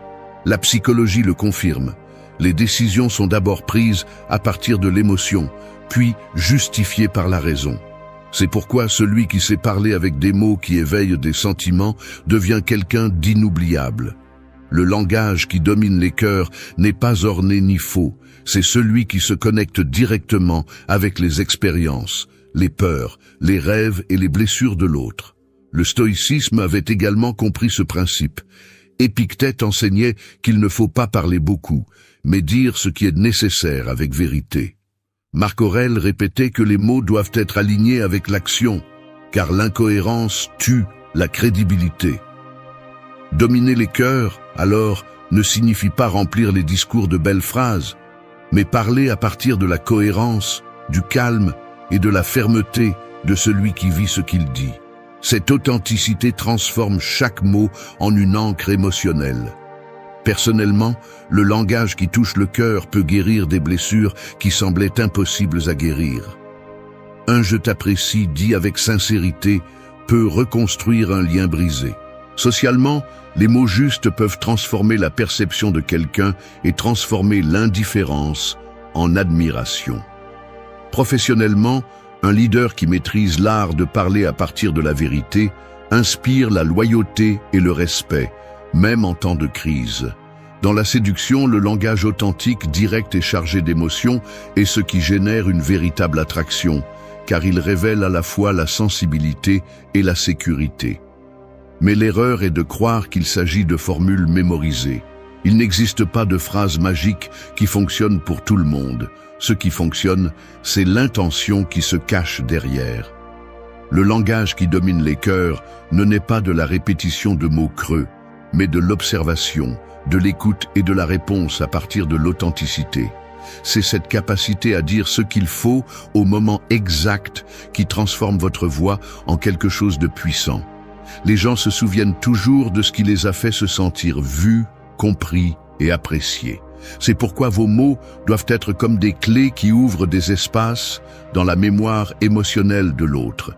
La psychologie le confirme. Les décisions sont d'abord prises à partir de l'émotion, puis justifiées par la raison. C'est pourquoi celui qui sait parler avec des mots qui éveillent des sentiments devient quelqu'un d'inoubliable. Le langage qui domine les cœurs n'est pas orné ni faux, c'est celui qui se connecte directement avec les expériences, les peurs, les rêves et les blessures de l'autre. Le stoïcisme avait également compris ce principe. Épictète enseignait qu'il ne faut pas parler beaucoup, mais dire ce qui est nécessaire avec vérité. Marc Aurèle répétait que les mots doivent être alignés avec l'action, car l'incohérence tue la crédibilité. Dominer les cœurs, alors, ne signifie pas remplir les discours de belles phrases, mais parler à partir de la cohérence, du calme et de la fermeté de celui qui vit ce qu'il dit. Cette authenticité transforme chaque mot en une encre émotionnelle. Personnellement, le langage qui touche le cœur peut guérir des blessures qui semblaient impossibles à guérir. Un « je t'apprécie » dit avec sincérité peut reconstruire un lien brisé. Socialement, les mots justes peuvent transformer la perception de quelqu'un et transformer l'indifférence en admiration. Professionnellement, un leader qui maîtrise l'art de parler à partir de la vérité inspire la loyauté et le respect, même en temps de crise. Dans la séduction, le langage authentique, direct et chargé d'émotions est ce qui génère une véritable attraction, car il révèle à la fois la sensibilité et la sécurité. Mais l'erreur est de croire qu'il s'agit de formules mémorisées. Il n'existe pas de phrase magique qui fonctionne pour tout le monde. Ce qui fonctionne, c'est l'intention qui se cache derrière. Le langage qui domine les cœurs ne naît pas de la répétition de mots creux, mais de l'observation, de l'écoute et de la réponse à partir de l'authenticité. C'est cette capacité à dire ce qu'il faut au moment exact qui transforme votre voix en quelque chose de puissant. Les gens se souviennent toujours de ce qui les a fait se sentir vus, compris et appréciés. C'est pourquoi vos mots doivent être comme des clés qui ouvrent des espaces dans la mémoire émotionnelle de l'autre.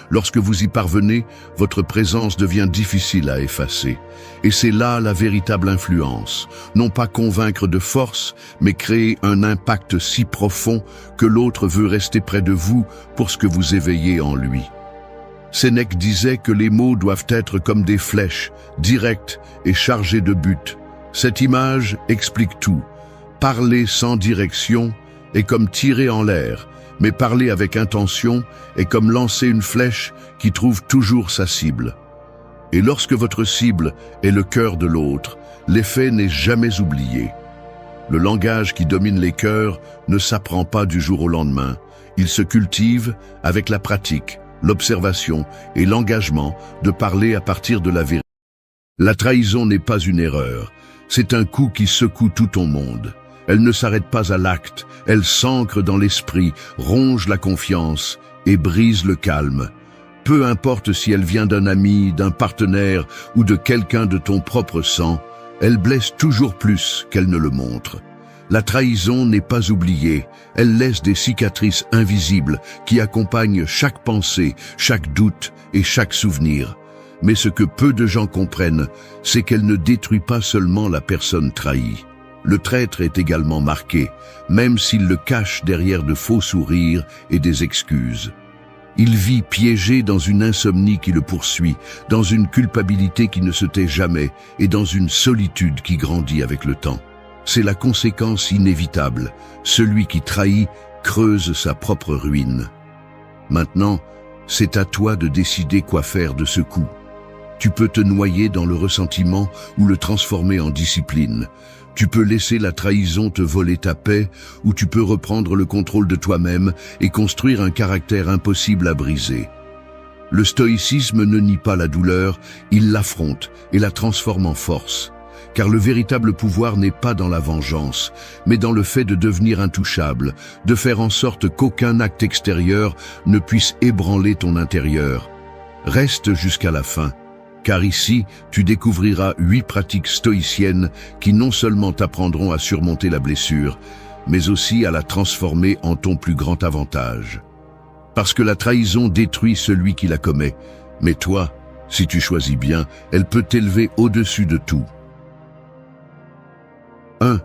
Lorsque vous y parvenez, votre présence devient difficile à effacer. Et c'est là la véritable influence. Non pas convaincre de force, mais créer un impact si profond que l'autre veut rester près de vous pour ce que vous éveillez en lui. Sénèque disait que les mots doivent être comme des flèches, directes et chargées de but. Cette image explique tout. Parler sans direction est comme tirer en l'air, mais parler avec intention est comme lancer une flèche qui trouve toujours sa cible. Et lorsque votre cible est le cœur de l'autre, l'effet n'est jamais oublié. Le langage qui domine les cœurs ne s'apprend pas du jour au lendemain. Il se cultive avec la pratique, l'observation et l'engagement de parler à partir de la vérité. La trahison n'est pas une erreur. C'est un coup qui secoue tout ton monde. Elle ne s'arrête pas à l'acte, elle s'ancre dans l'esprit, ronge la confiance et brise le calme. Peu importe si elle vient d'un ami, d'un partenaire ou de quelqu'un de ton propre sang, elle blesse toujours plus qu'elle ne le montre. La trahison n'est pas oubliée, elle laisse des cicatrices invisibles qui accompagnent chaque pensée, chaque doute et chaque souvenir. Mais ce que peu de gens comprennent, c'est qu'elle ne détruit pas seulement la personne trahie. Le traître est également marqué, même s'il le cache derrière de faux sourires et des excuses. Il vit piégé dans une insomnie qui le poursuit, dans une culpabilité qui ne se tait jamais et dans une solitude qui grandit avec le temps. C'est la conséquence inévitable. Celui qui trahit creuse sa propre ruine. Maintenant, c'est à toi de décider quoi faire de ce coup. Tu peux te noyer dans le ressentiment ou le transformer en discipline. Tu peux laisser la trahison te voler ta paix ou tu peux reprendre le contrôle de toi-même et construire un caractère impossible à briser. Le stoïcisme ne nie pas la douleur, il l'affronte et la transforme en force. Car le véritable pouvoir n'est pas dans la vengeance, mais dans le fait de devenir intouchable, de faire en sorte qu'aucun acte extérieur ne puisse ébranler ton intérieur. Reste jusqu'à la fin. Car ici, tu découvriras 8 pratiques stoïciennes qui non seulement t'apprendront à surmonter la blessure, mais aussi à la transformer en ton plus grand avantage. Parce que la trahison détruit celui qui la commet, mais toi, si tu choisis bien, elle peut t'élever au-dessus de tout. 1.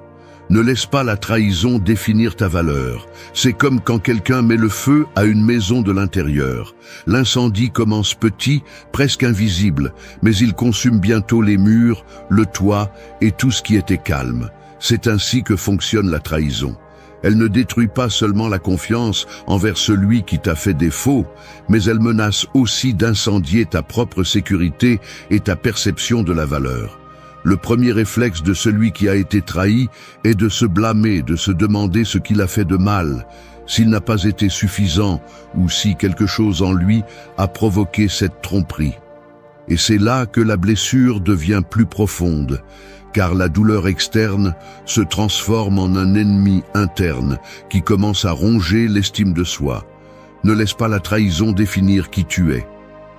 Ne laisse pas la trahison définir ta valeur. C'est comme quand quelqu'un met le feu à une maison de l'intérieur. L'incendie commence petit, presque invisible, mais il consume bientôt les murs, le toit et tout ce qui était calme. C'est ainsi que fonctionne la trahison. Elle ne détruit pas seulement la confiance envers celui qui t'a fait défaut, mais elle menace aussi d'incendier ta propre sécurité et ta perception de la valeur. Le premier réflexe de celui qui a été trahi est de se blâmer, de se demander ce qu'il a fait de mal, s'il n'a pas été suffisant ou si quelque chose en lui a provoqué cette tromperie. Et c'est là que la blessure devient plus profonde, car la douleur externe se transforme en un ennemi interne qui commence à ronger l'estime de soi. Ne laisse pas la trahison définir qui tu es.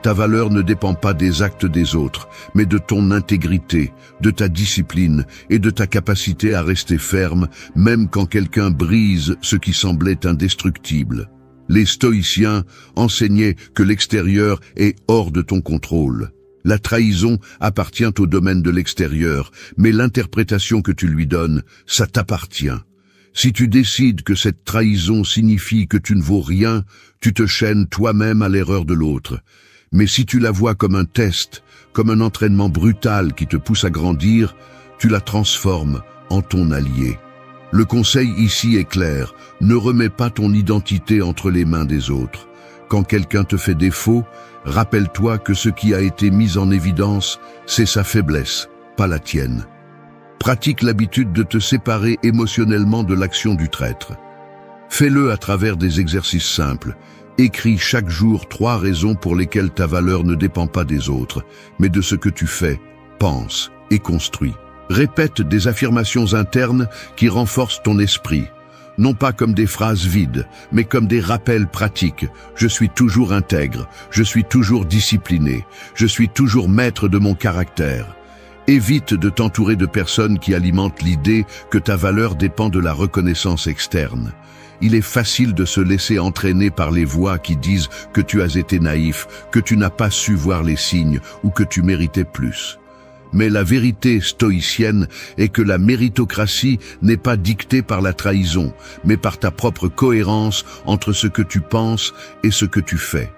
Ta valeur ne dépend pas des actes des autres, mais de ton intégrité, de ta discipline et de ta capacité à rester ferme, même quand quelqu'un brise ce qui semblait indestructible. Les stoïciens enseignaient que l'extérieur est hors de ton contrôle. La trahison appartient au domaine de l'extérieur, mais l'interprétation que tu lui donnes, ça t'appartient. Si tu décides que cette trahison signifie que tu ne vaux rien, tu te chaînes toi-même à l'erreur de l'autre. Mais si tu la vois comme un test, comme un entraînement brutal qui te pousse à grandir, tu la transformes en ton allié. Le conseil ici est clair, ne remets pas ton identité entre les mains des autres. Quand quelqu'un te fait défaut, rappelle-toi que ce qui a été mis en évidence, c'est sa faiblesse, pas la tienne. pratique l'habitude de te séparer émotionnellement de l'action du traître. Fais-le à travers des exercices simples. Écris chaque jour 3 raisons pour lesquelles ta valeur ne dépend pas des autres, mais de ce que tu fais, penses et construis. Répète des affirmations internes qui renforcent ton esprit, non pas comme des phrases vides, mais comme des rappels pratiques. Je suis toujours intègre, je suis toujours discipliné, je suis toujours maître de mon caractère. Évite de t'entourer de personnes qui alimentent l'idée que ta valeur dépend de la reconnaissance externe. Il est facile de se laisser entraîner par les voix qui disent que tu as été naïf, que tu n'as pas su voir les signes ou que tu méritais plus. Mais la vérité stoïcienne est que la méritocratie n'est pas dictée par la trahison, mais par ta propre cohérence entre ce que tu penses et ce que tu fais.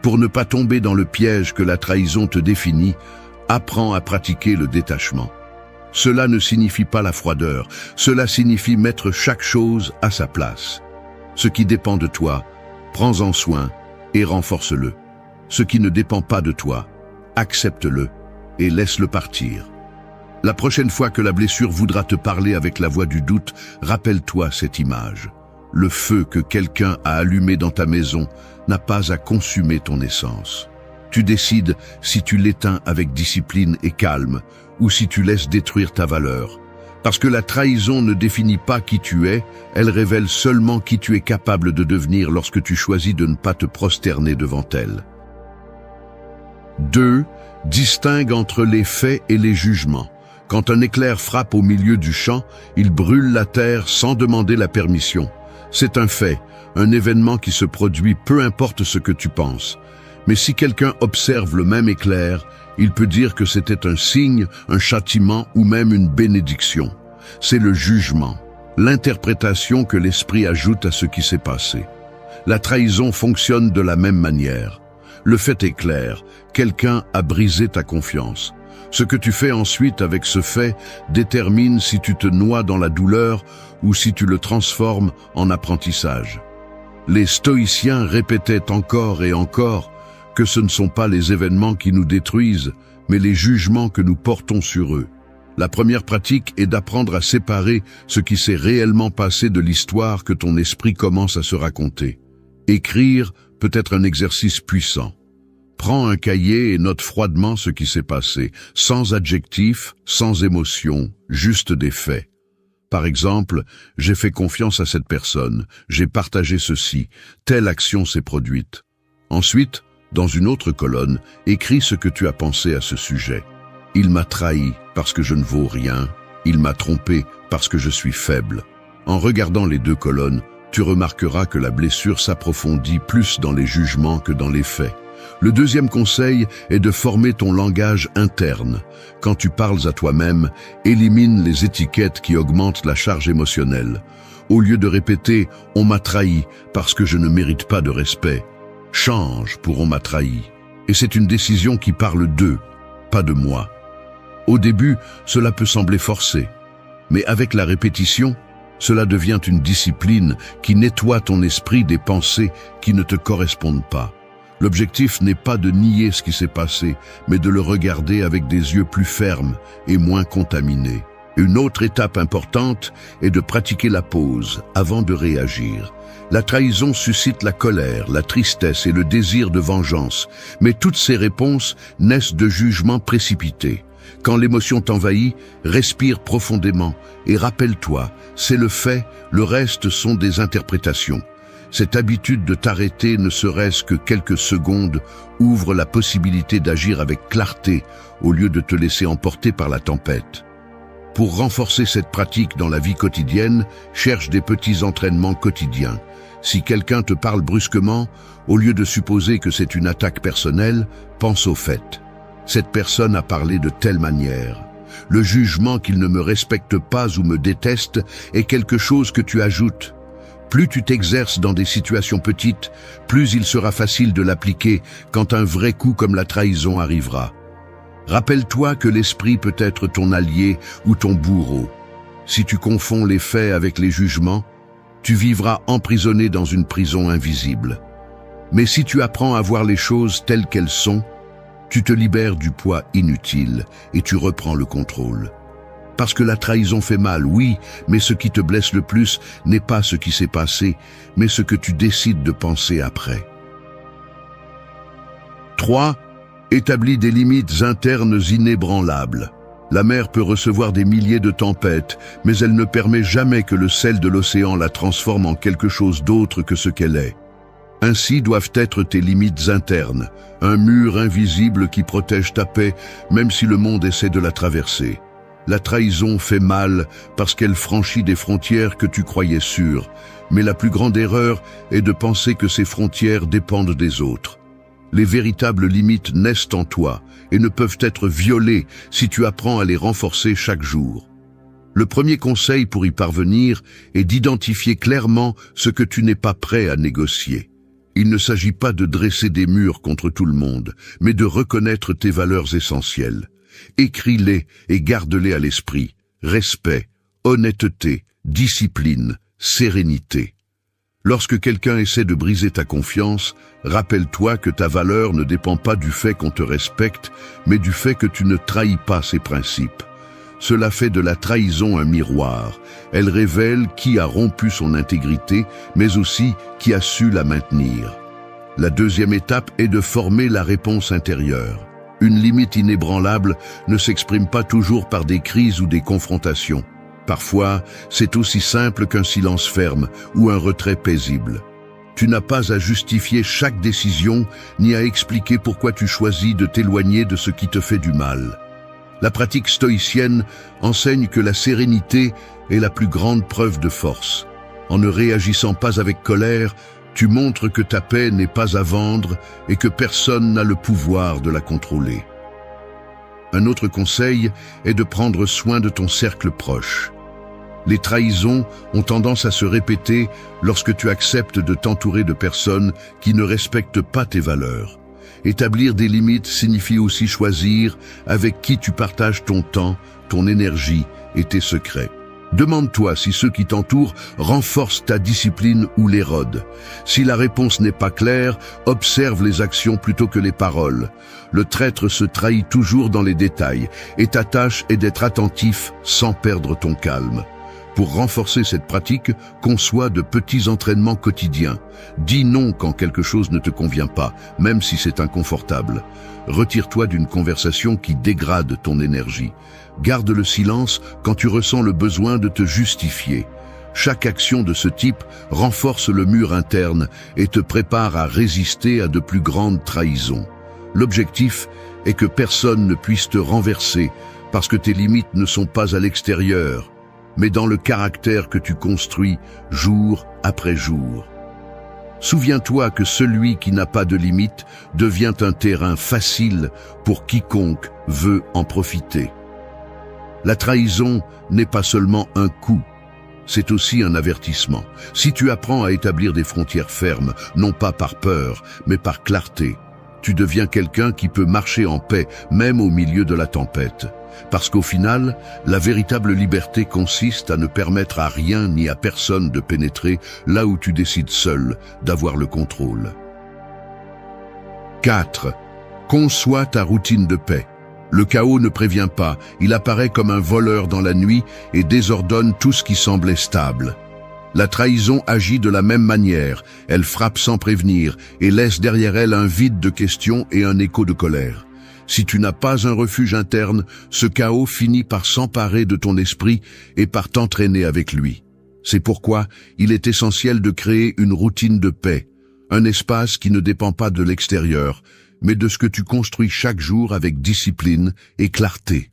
Pour ne pas tomber dans le piège que la trahison te définit, apprends à pratiquer le détachement. Cela ne signifie pas la froideur, cela signifie mettre chaque chose à sa place. Ce qui dépend de toi, prends-en soin et renforce-le. Ce qui ne dépend pas de toi, accepte-le et laisse-le partir. La prochaine fois que la blessure voudra te parler avec la voix du doute, rappelle-toi cette image. Le feu que quelqu'un a allumé dans ta maison n'a pas à consumer ton essence. Tu décides si tu l'éteins avec discipline et calme ou si tu laisses détruire ta valeur. Parce que la trahison ne définit pas qui tu es, elle révèle seulement qui tu es capable de devenir lorsque tu choisis de ne pas te prosterner devant elle. 2. Distingue entre les faits et les jugements. Quand un éclair frappe au milieu du champ, il brûle la terre sans demander la permission. C'est un fait, un événement qui se produit peu importe ce que tu penses. Mais si quelqu'un observe le même éclair, il peut dire que c'était un signe, un châtiment ou même une bénédiction. C'est le jugement, l'interprétation que l'esprit ajoute à ce qui s'est passé. La trahison fonctionne de la même manière. Le fait est clair, quelqu'un a brisé ta confiance. Ce que tu fais ensuite avec ce fait détermine si tu te noies dans la douleur ou si tu le transformes en apprentissage. Les stoïciens répétaient encore et encore que ce ne sont pas les événements qui nous détruisent, mais les jugements que nous portons sur eux. La première pratique est d'apprendre à séparer ce qui s'est réellement passé de l'histoire que ton esprit commence à se raconter. Écrire peut être un exercice puissant. Prends un cahier et note froidement ce qui s'est passé, sans adjectifs, sans émotion, juste des faits. Par exemple, j'ai fait confiance à cette personne, j'ai partagé ceci, telle action s'est produite. Ensuite, dans une autre colonne, écris ce que tu as pensé à ce sujet. Il m'a trahi parce que je ne vaux rien, il m'a trompé parce que je suis faible. En regardant les 2 colonnes, tu remarqueras que la blessure s'approfondit plus dans les jugements que dans les faits. Le deuxième conseil est de former ton langage interne. Quand tu parles à toi-même, élimine les étiquettes qui augmentent la charge émotionnelle. Au lieu de répéter « on m'a trahi parce que je ne mérite pas de respect », change pour « on m'a trahi ». Et c'est une décision qui parle d'eux, pas de moi. Au début, cela peut sembler forcé, mais avec la répétition, cela devient une discipline qui nettoie ton esprit des pensées qui ne te correspondent pas. L'objectif n'est pas de nier ce qui s'est passé, mais de le regarder avec des yeux plus fermes et moins contaminés. Une autre étape importante est de pratiquer la pause avant de réagir. La trahison suscite la colère, la tristesse et le désir de vengeance, mais toutes ces réponses naissent de jugements précipités. Quand l'émotion t'envahit, respire profondément et rappelle-toi, c'est le fait, le reste sont des interprétations. Cette habitude de t'arrêter ne serait-ce que quelques secondes ouvre la possibilité d'agir avec clarté au lieu de te laisser emporter par la tempête. Pour renforcer cette pratique dans la vie quotidienne, cherche des petits entraînements quotidiens. Si quelqu'un te parle brusquement, au lieu de supposer que c'est une attaque personnelle, pense au fait. Cette personne a parlé de telle manière. Le jugement qu'il ne me respecte pas ou me déteste est quelque chose que tu ajoutes. Plus tu t'exerces dans des situations petites, plus il sera facile de l'appliquer quand un vrai coup comme la trahison arrivera. Rappelle-toi que l'esprit peut être ton allié ou ton bourreau. Si tu confonds les faits avec les jugements, tu vivras emprisonné dans une prison invisible. Mais si tu apprends à voir les choses telles qu'elles sont, tu te libères du poids inutile et tu reprends le contrôle. Parce que la trahison fait mal, oui, mais ce qui te blesse le plus n'est pas ce qui s'est passé, mais ce que tu décides de penser après. 3. Établis des limites internes inébranlables. La mer peut recevoir des milliers de tempêtes, mais elle ne permet jamais que le sel de l'océan la transforme en quelque chose d'autre que ce qu'elle est. Ainsi doivent être tes limites internes, un mur invisible qui protège ta paix, même si le monde essaie de la traverser. La trahison fait mal parce qu'elle franchit des frontières que tu croyais sûres, mais la plus grande erreur est de penser que ces frontières dépendent des autres. Les véritables limites naissent en toi et ne peuvent être violées si tu apprends à les renforcer chaque jour. Le premier conseil pour y parvenir est d'identifier clairement ce que tu n'es pas prêt à négocier. Il ne s'agit pas de dresser des murs contre tout le monde, mais de reconnaître tes valeurs essentielles. Écris-les et garde-les à l'esprit. Respect, honnêteté, discipline, sérénité. Lorsque quelqu'un essaie de briser ta confiance, rappelle-toi que ta valeur ne dépend pas du fait qu'on te respecte, mais du fait que tu ne trahis pas ses principes. Cela fait de la trahison un miroir. Elle révèle qui a rompu son intégrité, mais aussi qui a su la maintenir. La deuxième étape est de former la réponse intérieure. Une limite inébranlable ne s'exprime pas toujours par des crises ou des confrontations. Parfois, c'est aussi simple qu'un silence ferme ou un retrait paisible. Tu n'as pas à justifier chaque décision, ni à expliquer pourquoi tu choisis de t'éloigner de ce qui te fait du mal. La pratique stoïcienne enseigne que la sérénité est la plus grande preuve de force. En ne réagissant pas avec colère, tu montres que ta paix n'est pas à vendre et que personne n'a le pouvoir de la contrôler. Un autre conseil est de prendre soin de ton cercle proche. Les trahisons ont tendance à se répéter lorsque tu acceptes de t'entourer de personnes qui ne respectent pas tes valeurs. Établir des limites signifie aussi choisir avec qui tu partages ton temps, ton énergie et tes secrets. Demande-toi si ceux qui t'entourent renforcent ta discipline ou l'érodent. Si la réponse n'est pas claire, observe les actions plutôt que les paroles. Le traître se trahit toujours dans les détails et ta tâche est d'être attentif sans perdre ton calme. Pour renforcer cette pratique, conçois de petits entraînements quotidiens. Dis non quand quelque chose ne te convient pas, même si c'est inconfortable. Retire-toi d'une conversation qui dégrade ton énergie. Garde le silence quand tu ressens le besoin de te justifier. Chaque action de ce type renforce le mur interne et te prépare à résister à de plus grandes trahisons. L'objectif est que personne ne puisse te renverser parce que tes limites ne sont pas à l'extérieur, mais dans le caractère que tu construis jour après jour. Souviens-toi que celui qui n'a pas de limite devient un terrain facile pour quiconque veut en profiter. La trahison n'est pas seulement un coup, c'est aussi un avertissement. Si tu apprends à établir des frontières fermes, non pas par peur, mais par clarté, tu deviens quelqu'un qui peut marcher en paix, même au milieu de la tempête. Parce qu'au final, la véritable liberté consiste à ne permettre à rien ni à personne de pénétrer là où tu décides seul d'avoir le contrôle. 4. Conçois ta routine de paix. Le chaos ne prévient pas, il apparaît comme un voleur dans la nuit et désordonne tout ce qui semblait stable. La trahison agit de la même manière, elle frappe sans prévenir et laisse derrière elle un vide de questions et un écho de colère. Si tu n'as pas un refuge interne, ce chaos finit par s'emparer de ton esprit et par t'entraîner avec lui. C'est pourquoi il est essentiel de créer une routine de paix, un espace qui ne dépend pas de l'extérieur, mais de ce que tu construis chaque jour avec discipline et clarté.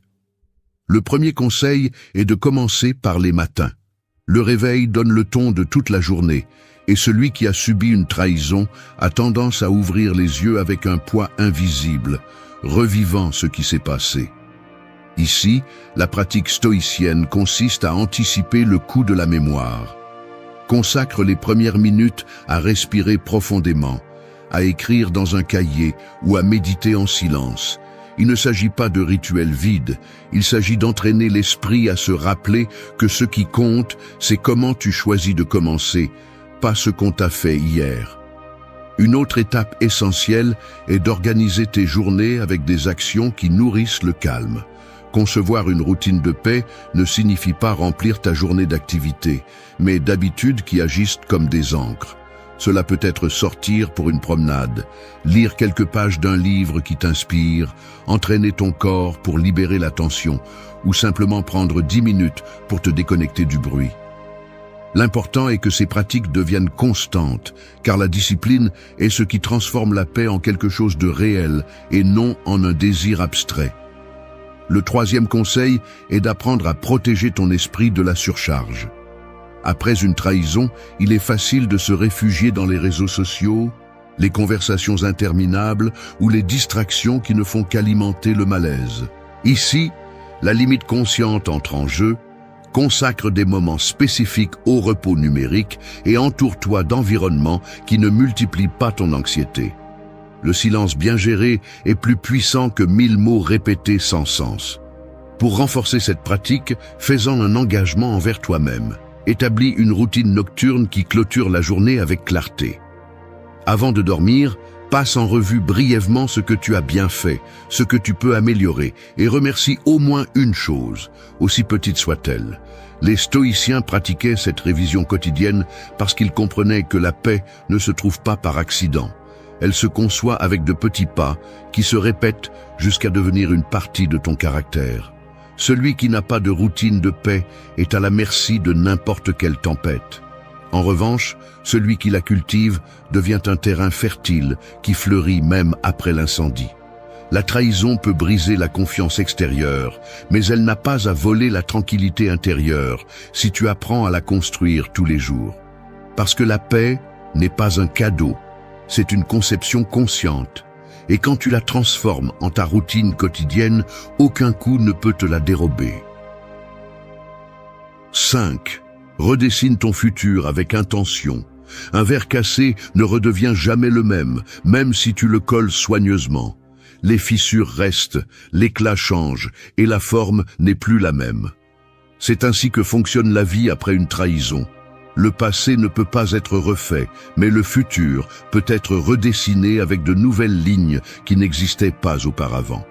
Le premier conseil est de commencer par les matins. Le réveil donne le ton de toute la journée, et celui qui a subi une trahison a tendance à ouvrir les yeux avec un poids invisible, revivant ce qui s'est passé. Ici, la pratique stoïcienne consiste à anticiper le coup de la mémoire. Consacre les premières minutes à respirer profondément, à écrire dans un cahier ou à méditer en silence. Il ne s'agit pas de rituels vides, il s'agit d'entraîner l'esprit à se rappeler que ce qui compte, c'est comment tu choisis de commencer, pas ce qu'on t'a fait hier. Une autre étape essentielle est d'organiser tes journées avec des actions qui nourrissent le calme. Concevoir une routine de paix ne signifie pas remplir ta journée d'activités, mais d'habitudes qui agissent comme des ancres. Cela peut être sortir pour une promenade, lire quelques pages d'un livre qui t'inspire, entraîner ton corps pour libérer la tension, ou simplement prendre 10 minutes pour te déconnecter du bruit. L'important est que ces pratiques deviennent constantes, car la discipline est ce qui transforme la paix en quelque chose de réel et non en un désir abstrait. Le troisième conseil est d'apprendre à protéger ton esprit de la surcharge. Après une trahison, il est facile de se réfugier dans les réseaux sociaux, les conversations interminables ou les distractions qui ne font qu'alimenter le malaise. Ici, la limite consciente entre en jeu. Consacre des moments spécifiques au repos numérique et entoure-toi d'environnements qui ne multiplient pas ton anxiété. Le silence bien géré est plus puissant que 1000 mots répétés sans sens. Pour renforcer cette pratique, fais-en un engagement envers toi-même. Établis une routine nocturne qui clôture la journée avec clarté. Avant de dormir, passe en revue brièvement ce que tu as bien fait, ce que tu peux améliorer, et remercie au moins une chose, aussi petite soit-elle. Les stoïciens pratiquaient cette révision quotidienne parce qu'ils comprenaient que la paix ne se trouve pas par accident. Elle se conçoit avec de petits pas qui se répètent jusqu'à devenir une partie de ton caractère. Celui qui n'a pas de routine de paix est à la merci de n'importe quelle tempête. En revanche, celui qui la cultive devient un terrain fertile qui fleurit même après l'incendie. La trahison peut briser la confiance extérieure, mais elle n'a pas à voler la tranquillité intérieure si tu apprends à la construire tous les jours. Parce que la paix n'est pas un cadeau, c'est une conception consciente. Et quand tu la transformes en ta routine quotidienne, aucun coup ne peut te la dérober. 5. Redessine ton futur avec intention. Un verre cassé ne redevient jamais le même si tu le colles soigneusement. Les fissures restent, l'éclat change et la forme n'est plus la même. C'est ainsi que fonctionne la vie après une trahison. Le passé ne peut pas être refait, mais le futur peut être redessiné avec de nouvelles lignes qui n'existaient pas auparavant.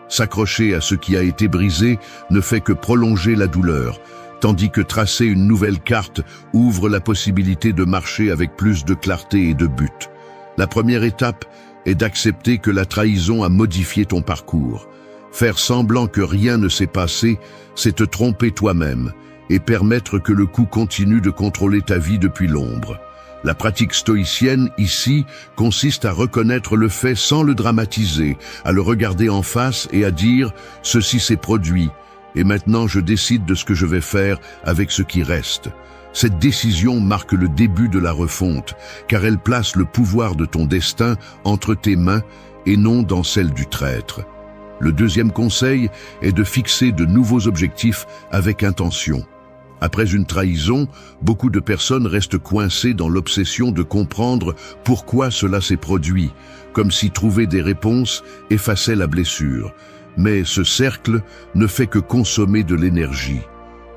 S'accrocher à ce qui a été brisé ne fait que prolonger la douleur, tandis que tracer une nouvelle carte ouvre la possibilité de marcher avec plus de clarté et de but. La première étape est d'accepter que la trahison a modifié ton parcours. Faire semblant que rien ne s'est passé, c'est te tromper toi-même et permettre que le coup continue de contrôler ta vie depuis l'ombre. La pratique stoïcienne, ici, consiste à reconnaître le fait sans le dramatiser, à le regarder en face et à dire « ceci s'est produit ». Et maintenant, je décide de ce que je vais faire avec ce qui reste. Cette décision marque le début de la refonte, car elle place le pouvoir de ton destin entre tes mains et non dans celle du traître. Le deuxième conseil est de fixer de nouveaux objectifs avec intention. Après une trahison, beaucoup de personnes restent coincées dans l'obsession de comprendre pourquoi cela s'est produit, comme si trouver des réponses effaçait la blessure. Mais ce cercle ne fait que consommer de l'énergie.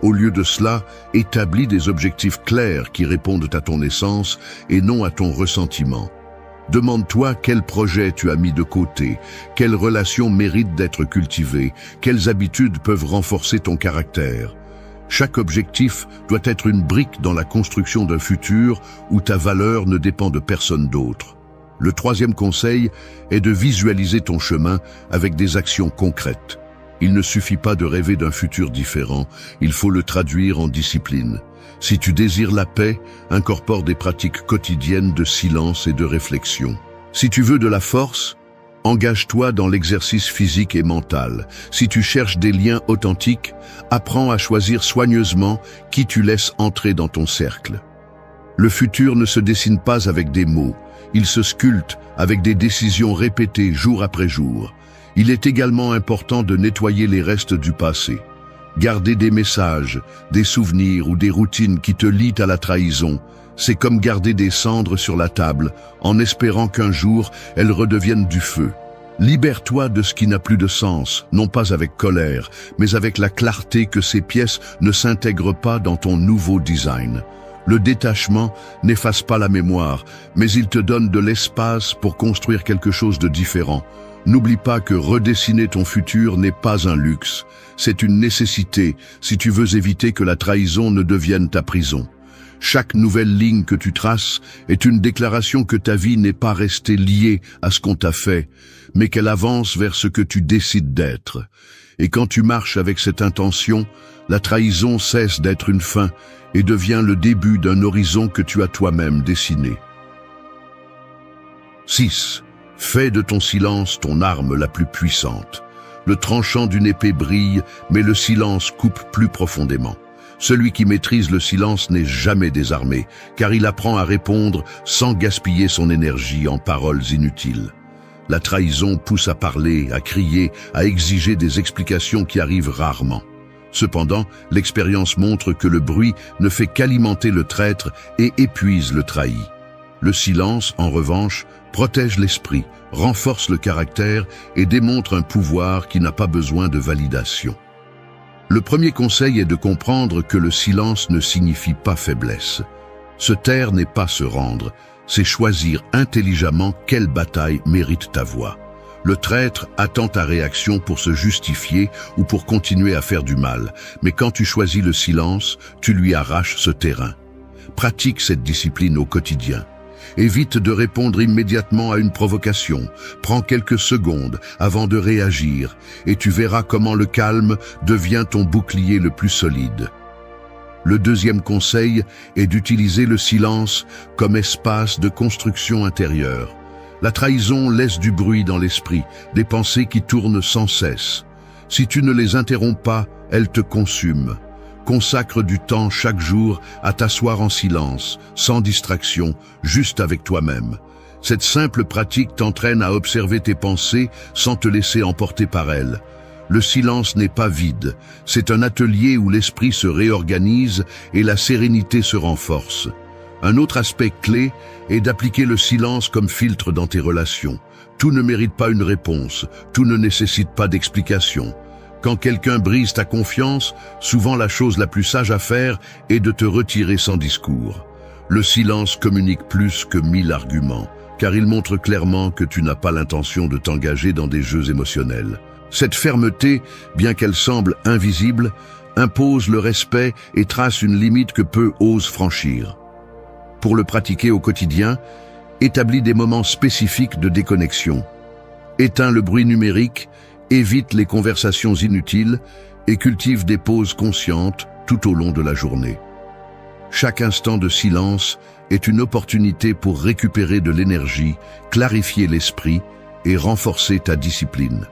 Au lieu de cela, établis des objectifs clairs qui répondent à ton essence et non à ton ressentiment. Demande-toi quel projet tu as mis de côté, quelles relations méritent d'être cultivées, quelles habitudes peuvent renforcer ton caractère. Chaque objectif doit être une brique dans la construction d'un futur où ta valeur ne dépend de personne d'autre. Le troisième conseil est de visualiser ton chemin avec des actions concrètes. Il ne suffit pas de rêver d'un futur différent, il faut le traduire en discipline. Si tu désires la paix, incorpore des pratiques quotidiennes de silence et de réflexion. Si tu veux de la force, engage-toi dans l'exercice physique et mental. Si tu cherches des liens authentiques, apprends à choisir soigneusement qui tu laisses entrer dans ton cercle. Le futur ne se dessine pas avec des mots, il se sculpte avec des décisions répétées jour après jour. Il est également important de nettoyer les restes du passé. Garder des messages, des souvenirs ou des routines qui te lient à la trahison, c'est comme garder des cendres sur la table, en espérant qu'un jour, elles redeviennent du feu. Libère-toi de ce qui n'a plus de sens, non pas avec colère, mais avec la clarté que ces pièces ne s'intègrent pas dans ton nouveau design. Le détachement n'efface pas la mémoire, mais il te donne de l'espace pour construire quelque chose de différent. N'oublie pas que redessiner ton futur n'est pas un luxe, c'est une nécessité si tu veux éviter que la trahison ne devienne ta prison. Chaque nouvelle ligne que tu traces est une déclaration que ta vie n'est pas restée liée à ce qu'on t'a fait, mais qu'elle avance vers ce que tu décides d'être. Et quand tu marches avec cette intention, la trahison cesse d'être une fin et devient le début d'un horizon que tu as toi-même dessiné. 6. Fais de ton silence ton arme la plus puissante. Le tranchant d'une épée brille, mais le silence coupe plus profondément. Celui qui maîtrise le silence n'est jamais désarmé, car il apprend à répondre sans gaspiller son énergie en paroles inutiles. La trahison pousse à parler, à crier, à exiger des explications qui arrivent rarement. Cependant, l'expérience montre que le bruit ne fait qu'alimenter le traître et épuise le trahi. Le silence, en revanche, protège l'esprit, renforce le caractère et démontre un pouvoir qui n'a pas besoin de validation. Le premier conseil est de comprendre que le silence ne signifie pas faiblesse. Se taire n'est pas se rendre, c'est choisir intelligemment quelle bataille mérite ta voix. Le traître attend ta réaction pour se justifier ou pour continuer à faire du mal, mais quand tu choisis le silence, tu lui arraches ce terrain. Pratique cette discipline au quotidien. Évite de répondre immédiatement à une provocation. Prends quelques secondes avant de réagir et tu verras comment le calme devient ton bouclier le plus solide. Le deuxième conseil est d'utiliser le silence comme espace de construction intérieure. La trahison laisse du bruit dans l'esprit, des pensées qui tournent sans cesse. Si tu ne les interromps pas, elles te consument. Consacre du temps chaque jour à t'asseoir en silence, sans distraction, juste avec toi-même. Cette simple pratique t'entraîne à observer tes pensées sans te laisser emporter par elles. Le silence n'est pas vide, c'est un atelier où l'esprit se réorganise et la sérénité se renforce. Un autre aspect clé est d'appliquer le silence comme filtre dans tes relations. Tout ne mérite pas une réponse, tout ne nécessite pas d'explication. Quand quelqu'un brise ta confiance, souvent la chose la plus sage à faire est de te retirer sans discours. Le silence communique plus que 1000 arguments, car il montre clairement que tu n'as pas l'intention de t'engager dans des jeux émotionnels. Cette fermeté, bien qu'elle semble invisible, impose le respect et trace une limite que peu osent franchir. Pour le pratiquer au quotidien, établis des moments spécifiques de déconnexion. Éteins le bruit numérique, évite les conversations inutiles et cultive des pauses conscientes tout au long de la journée. Chaque instant de silence est une opportunité pour récupérer de l'énergie, clarifier l'esprit et renforcer ta discipline.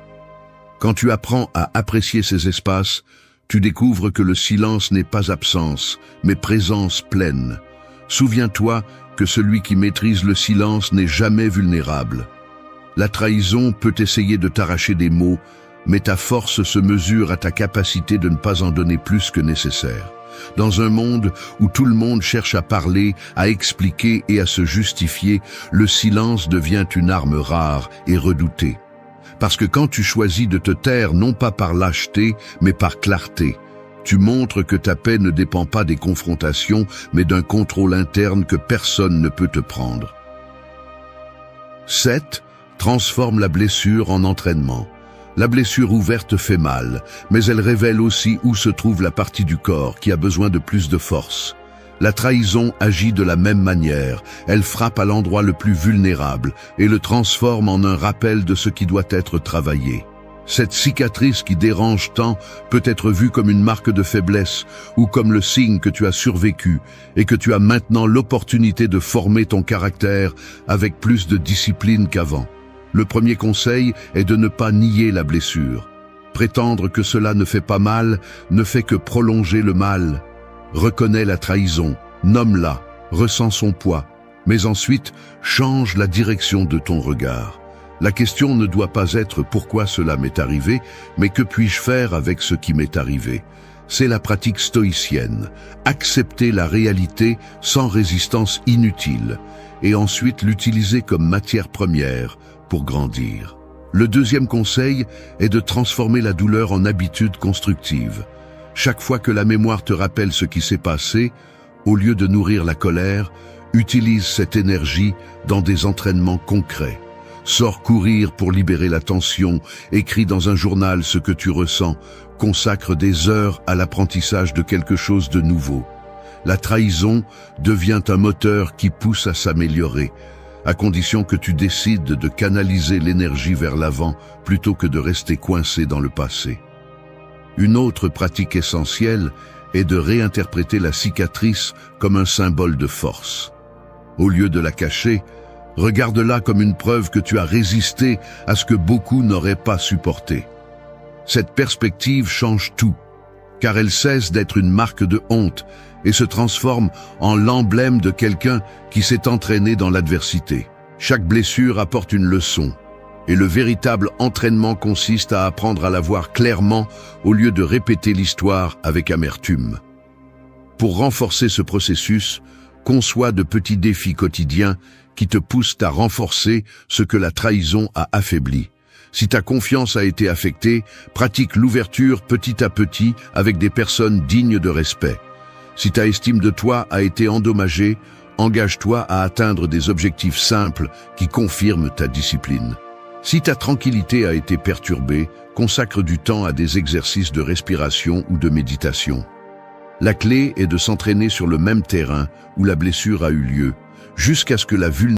Quand tu apprends à apprécier ces espaces, tu découvres que le silence n'est pas absence, mais présence pleine. Souviens-toi que celui qui maîtrise le silence n'est jamais vulnérable. La trahison peut essayer de t'arracher des mots, mais ta force se mesure à ta capacité de ne pas en donner plus que nécessaire. Dans un monde où tout le monde cherche à parler, à expliquer et à se justifier, le silence devient une arme rare et redoutée. Parce que quand tu choisis de te taire non pas par lâcheté, mais par clarté, tu montres que ta paix ne dépend pas des confrontations, mais d'un contrôle interne que personne ne peut te prendre. 7. Transforme la blessure en entraînement. La blessure ouverte fait mal, mais elle révèle aussi où se trouve la partie du corps qui a besoin de plus de force. La trahison agit de la même manière, elle frappe à l'endroit le plus vulnérable et le transforme en un rappel de ce qui doit être travaillé. Cette cicatrice qui dérange tant peut être vue comme une marque de faiblesse ou comme le signe que tu as survécu et que tu as maintenant l'opportunité de former ton caractère avec plus de discipline qu'avant. Le premier conseil est de ne pas nier la blessure. Prétendre que cela ne fait pas mal ne fait que prolonger le mal. Reconnais la trahison, nomme-la, ressens son poids, mais ensuite change la direction de ton regard. La question ne doit pas être pourquoi cela m'est arrivé, mais que puis-je faire avec ce qui m'est arrivé. C'est la pratique stoïcienne, accepter la réalité sans résistance inutile, et ensuite l'utiliser comme matière première pour grandir. Le deuxième conseil est de transformer la douleur en habitude constructive. Chaque fois que la mémoire te rappelle ce qui s'est passé, au lieu de nourrir la colère, utilise cette énergie dans des entraînements concrets. Sors courir pour libérer la tension, écris dans un journal ce que tu ressens, consacre des heures à l'apprentissage de quelque chose de nouveau. La trahison devient un moteur qui pousse à s'améliorer, à condition que tu décides de canaliser l'énergie vers l'avant plutôt que de rester coincé dans le passé. Une autre pratique essentielle est de réinterpréter la cicatrice comme un symbole de force. Au lieu de la cacher, regarde-la comme une preuve que tu as résisté à ce que beaucoup n'auraient pas supporté. Cette perspective change tout, car elle cesse d'être une marque de honte et se transforme en l'emblème de quelqu'un qui s'est entraîné dans l'adversité. Chaque blessure apporte une leçon, et le véritable entraînement consiste à apprendre à la voir clairement au lieu de répéter l'histoire avec amertume. Pour renforcer ce processus, conçois de petits défis quotidiens qui te poussent à renforcer ce que la trahison a affaibli. Si ta confiance a été affectée, pratique l'ouverture petit à petit avec des personnes dignes de respect. Si ta estime de toi a été endommagée, engage-toi à atteindre des objectifs simples qui confirment ta discipline. Si ta tranquillité a été perturbée, consacre du temps à des exercices de respiration ou de méditation. La clé est de s'entraîner sur le même terrain où la blessure a eu lieu, jusqu'à ce que la vulnérabilité